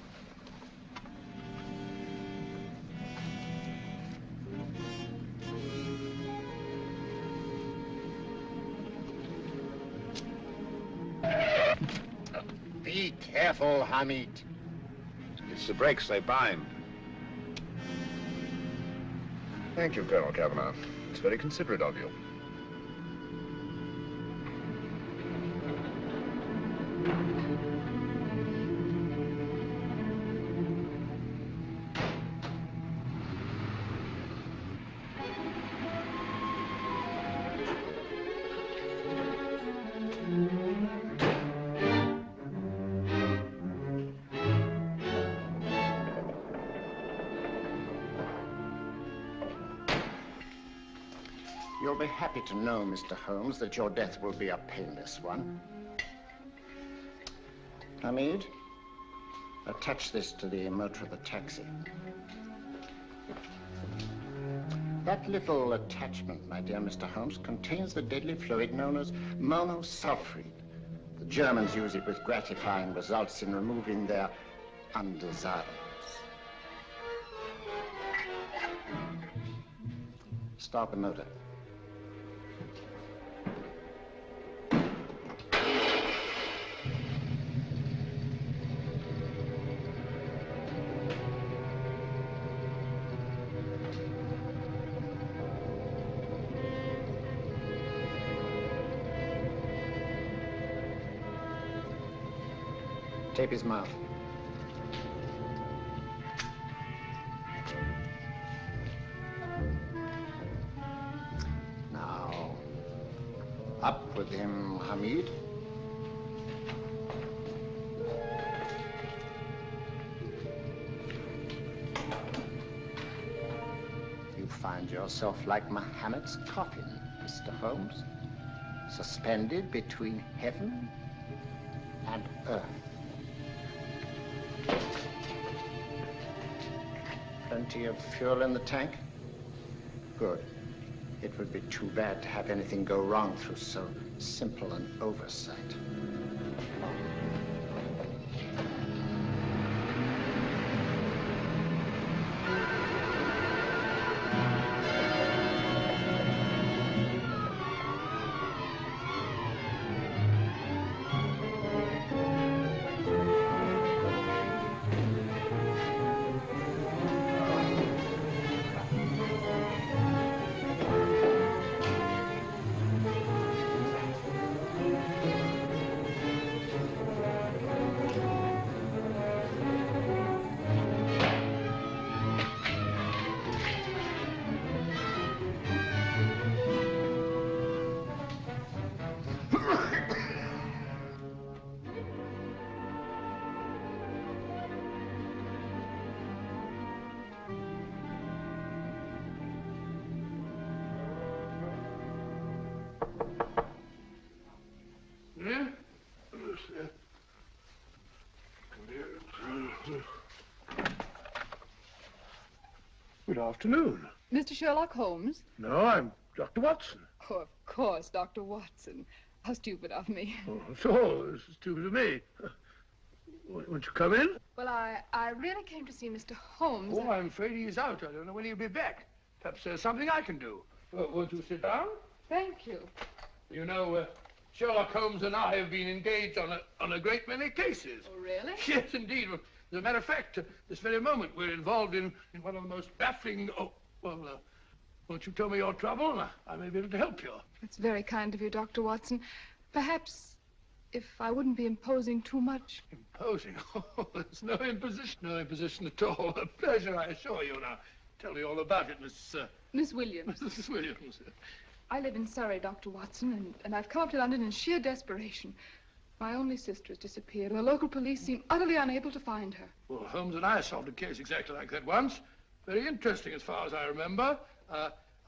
Be careful, Hamid. It's the brakes, they bind. Thank you, Colonel Kavanagh. It's very considerate of you. You'll be happy to know, Mr. Holmes, that your death will be a painless one. Hamid, attach this to the motor of the taxi. That little attachment, my dear Mr. Holmes, contains the deadly fluid known as monosulfide. The Germans use it with gratifying results in removing their undesirables. Start the motor. Tape his mouth. Now, Up with him, Hamid. You find yourself like Muhammad's coffin, Mr. Holmes, suspended between heaven and earth. Plenty of fuel in the tank? Good. It would be too bad to have anything go wrong through so simple an oversight. Good afternoon. Mr. Sherlock Holmes? No, I'm Dr. Watson. Oh, of course, Dr. Watson. How stupid of me. Oh, so, this is stupid of me. Won't you come in? Well, I really came to see Mr. Holmes. Oh, I'm afraid he's out. I don't know when he'll be back. Perhaps there's something I can do. Won't you sit down? Thank you. You know, Sherlock Holmes and I have been engaged on a great many cases. Oh, really? Yes, indeed. As a matter of fact, this very moment, we're involved in one of the most baffling... Oh, well, won't you tell me your trouble, and I may be able to help you. It's very kind of you, Dr. Watson. Perhaps if I wouldn't be imposing too much. Imposing? Oh, there's no imposition. No imposition at all. A pleasure, I assure you. Now, tell me all about it, Miss Williams. Mrs. Williams. I live in Surrey, Dr. Watson, and I've come up to London in sheer desperation. My only sister has disappeared, and the local police seem utterly unable to find her. Well, Holmes and I solved a case exactly like that once. Very interesting, as far as I remember.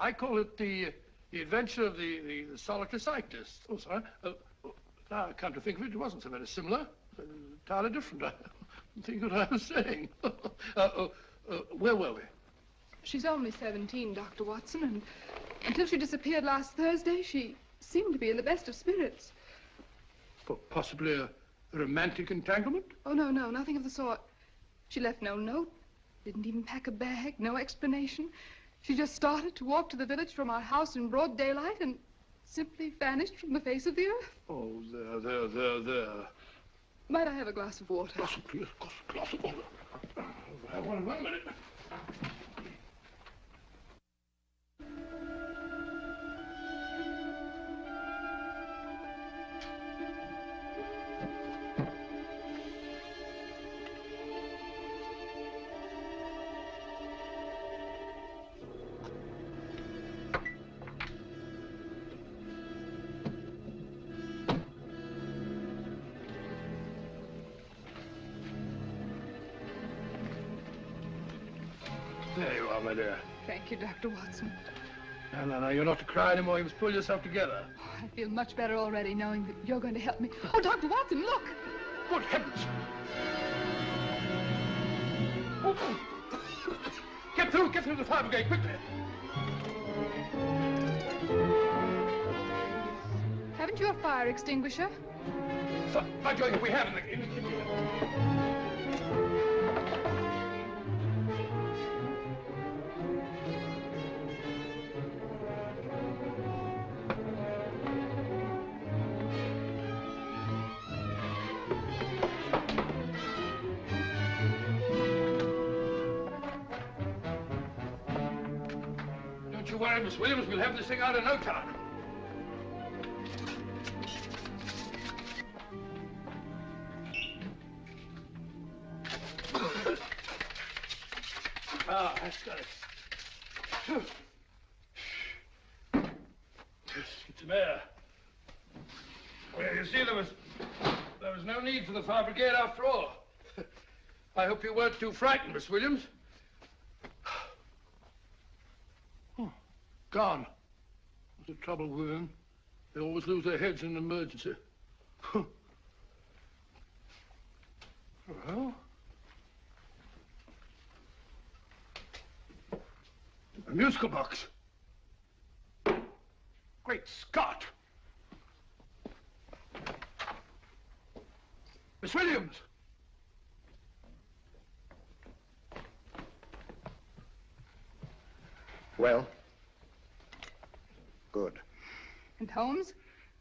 I call it the adventure of the solitary cyclist. Oh, sorry. Now I come to think of it, it wasn't so very similar. Entirely different. I don't think what I was saying. Where were we? She's only 17, Dr. Watson, and until she disappeared last Thursday, she seemed to be in the best of spirits. Possibly a romantic entanglement? Oh, no, nothing of the sort. She left no note, didn't even pack a bag, no explanation. She just started to walk to the village from our house in broad daylight and simply vanished from the face of the earth. Oh, there. Might I have a glass of water? Glass of water. I want 1 minute. There you are, my dear. Thank you, Dr. Watson. No, you're not to cry anymore. You must pull yourself together. Oh, I feel much better already knowing that you're going to help me. Oh, Dr. Watson, look! Good heavens! Oh. Get through the fire brigade, quickly! Haven't you a fire extinguisher? By George, we have in the kitchen. Don't you worry, Miss Williams. We'll have this thing out in no time. Ah, that's got it. Get some air. Well, you see, there was no need for the fire brigade after all. I hope you weren't too frightened, Miss Williams. Oh, gone. What's the trouble with them? They always lose their heads in an emergency. Well, a musical box. Great Scott! Miss Williams! Well? Good. And Holmes?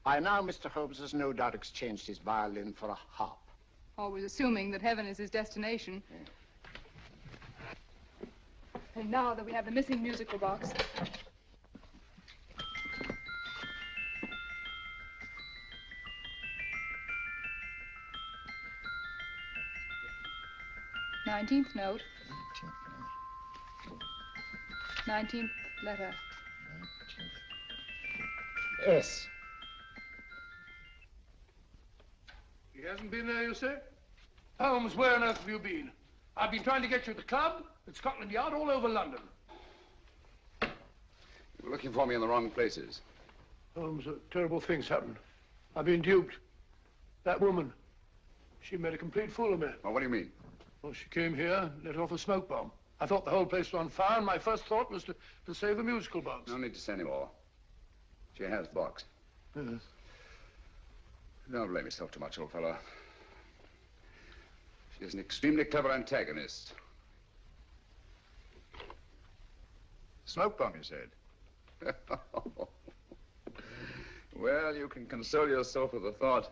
By now, Mr. Holmes has no doubt exchanged his violin for a harp. Always assuming that heaven is his destination. And now that we have the missing musical box. Nineteenth note. 19th letter. Yes. He hasn't been there, you say? Holmes, where on earth have you been? I've been trying to get you at the club, at Scotland Yard, all over London. You were looking for me in the wrong places. Holmes, terrible things happened. I've been duped. That woman, she made a complete fool of me. Well, what do you mean? Well, she came here, let off a smoke bomb. I thought the whole place was on fire, and my first thought was to save the musical box. No need to say any more. She has the box. Yes. Don't blame yourself too much, old fellow. She's an extremely clever antagonist. Smoke bomb, you said? Well, you can console yourself with the thought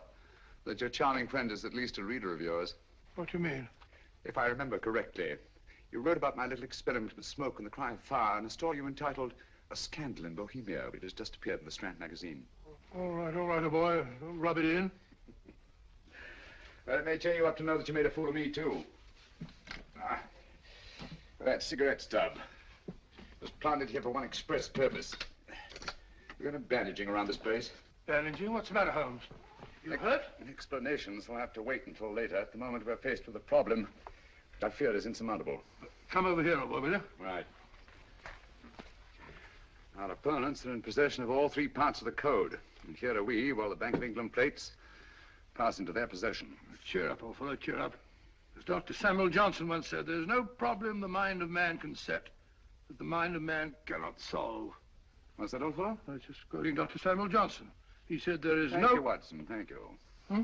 that your charming friend is at least a reader of yours. What do you mean? If I remember correctly, you wrote about my little experiment with smoke and the cry of fire in a story you entitled A Scandal in Bohemia, which has just appeared in the Strand magazine. All right, old boy. Don't rub it in. Well, it may cheer you up to know that you made a fool of me, too. Ah, that cigarette stub was planted here for one express purpose. We're going to bandaging around this place. Bandaging? What's the matter, Holmes? You hurt? Explanations will have to wait until later. At the moment, we're faced with a problem which I fear is insurmountable. Come over here, old boy, will you? Right. Our opponents are in possession of all 3 parts of the code. And here are we, while the Bank of England plates pass into their possession. Cheer up, old fellow, cheer up. As Dr. Samuel Johnson once said, there's no problem the mind of man can set that the mind of man cannot solve. What's that, old fellow? I was just quoting Dr. Samuel Johnson. He said there is Thank you, Watson, thank you. Hmm?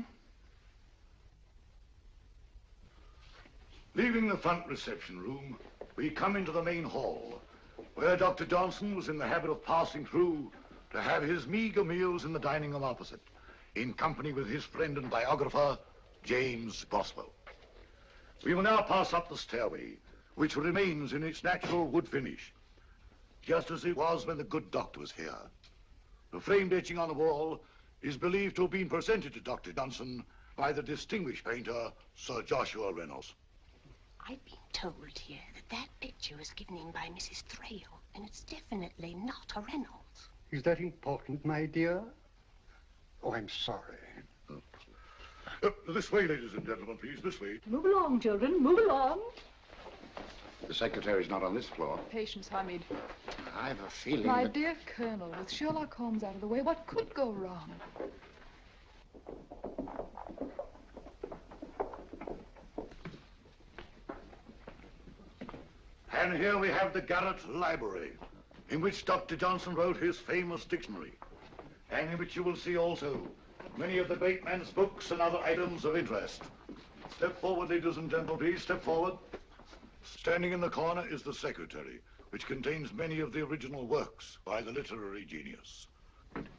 Leaving the front reception room, we come into the main hall, where Dr. Johnson was in the habit of passing through to have his meager meals in the dining room opposite, in company with his friend and biographer, James Boswell. We will now pass up the stairway, which remains in its natural wood finish, just as it was when the good doctor was here. The framed etching on the wall is believed to have been presented to Dr. Johnson by the distinguished painter, Sir Joshua Reynolds. I've been told here that picture was given in by Mrs. Thrale, and it's definitely not a Reynolds. Is that important, my dear? Oh, I'm sorry. This way, ladies and gentlemen, please, this way. Move along, children, move along. The secretary's not on this floor. Patience, Hamid. I have a feeling My that... dear Colonel, with Sherlock Holmes out of the way, what could go wrong? And here we have the Garrett Library, in which Dr. Johnson wrote his famous dictionary, and in which you will see also many of the great man's books and other items of interest. Step forward, ladies and gentlemen, please, step forward. Standing in the corner is the secretary, which contains many of the original works by the literary genius.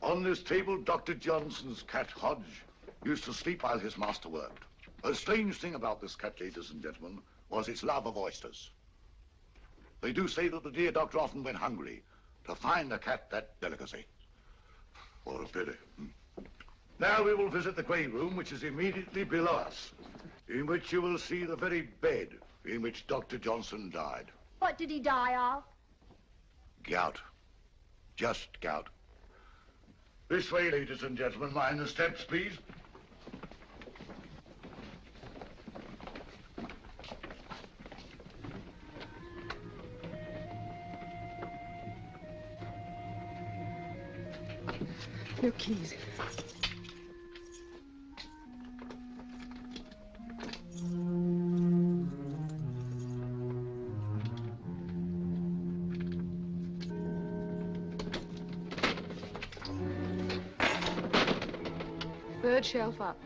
On this table, Dr. Johnson's cat, Hodge, used to sleep while his master worked. A strange thing about this cat, ladies and gentlemen, was its love of oysters. They do say that the dear doctor often went hungry to find the cat that delicacy. What a pity. Now we will visit the grey room, which is immediately below us, in which you will see the very bed in which Dr. Johnson died. What did he die of? Gout. Just gout. This way, ladies and gentlemen. Mind the steps, please. No keys. Third shelf up.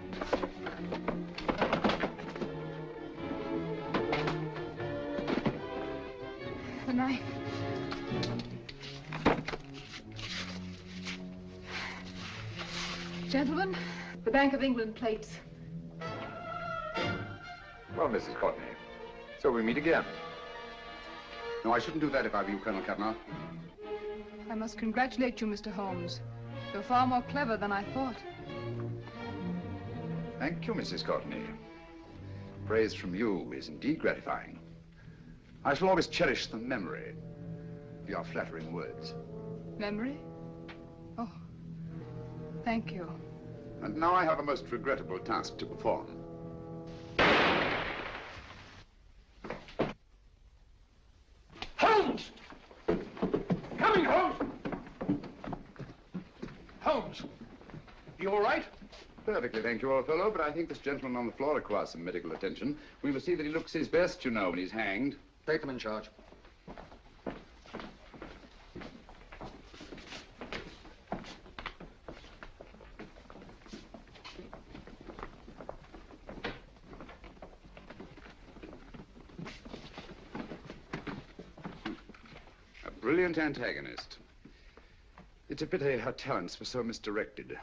The knife. Gentlemen, the Bank of England plates. Well, Mrs. Courtney, so we meet again. No, I shouldn't do that if I were you, Colonel Kavanaugh. I must congratulate you, Mr. Holmes. You're far more clever than I thought. Thank you, Mrs. Courtney. Praise from you is indeed gratifying. I shall always cherish the memory of your flattering words. Memory? Oh, thank you. And now I have a most regrettable task to perform. Holmes! Coming, Holmes! Holmes, you all right? Perfectly, thank you, old fellow, but I think this gentleman on the floor requires some medical attention. We must see that he looks his best, you know, when he's hanged. Take them in charge. A brilliant antagonist. It's a pity her talents were so misdirected.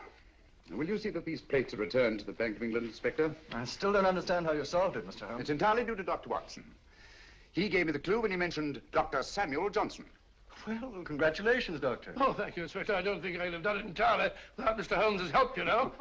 Will you see that these plates are returned to the Bank of England, Inspector? I still don't understand how you solved it, Mr. Holmes. It's entirely due to Dr. Watson. He gave me the clue when he mentioned Dr. Samuel Johnson. Well, congratulations, Doctor. Oh, thank you, Inspector. I don't think I'd have done it entirely without Mr. Holmes's help, you know.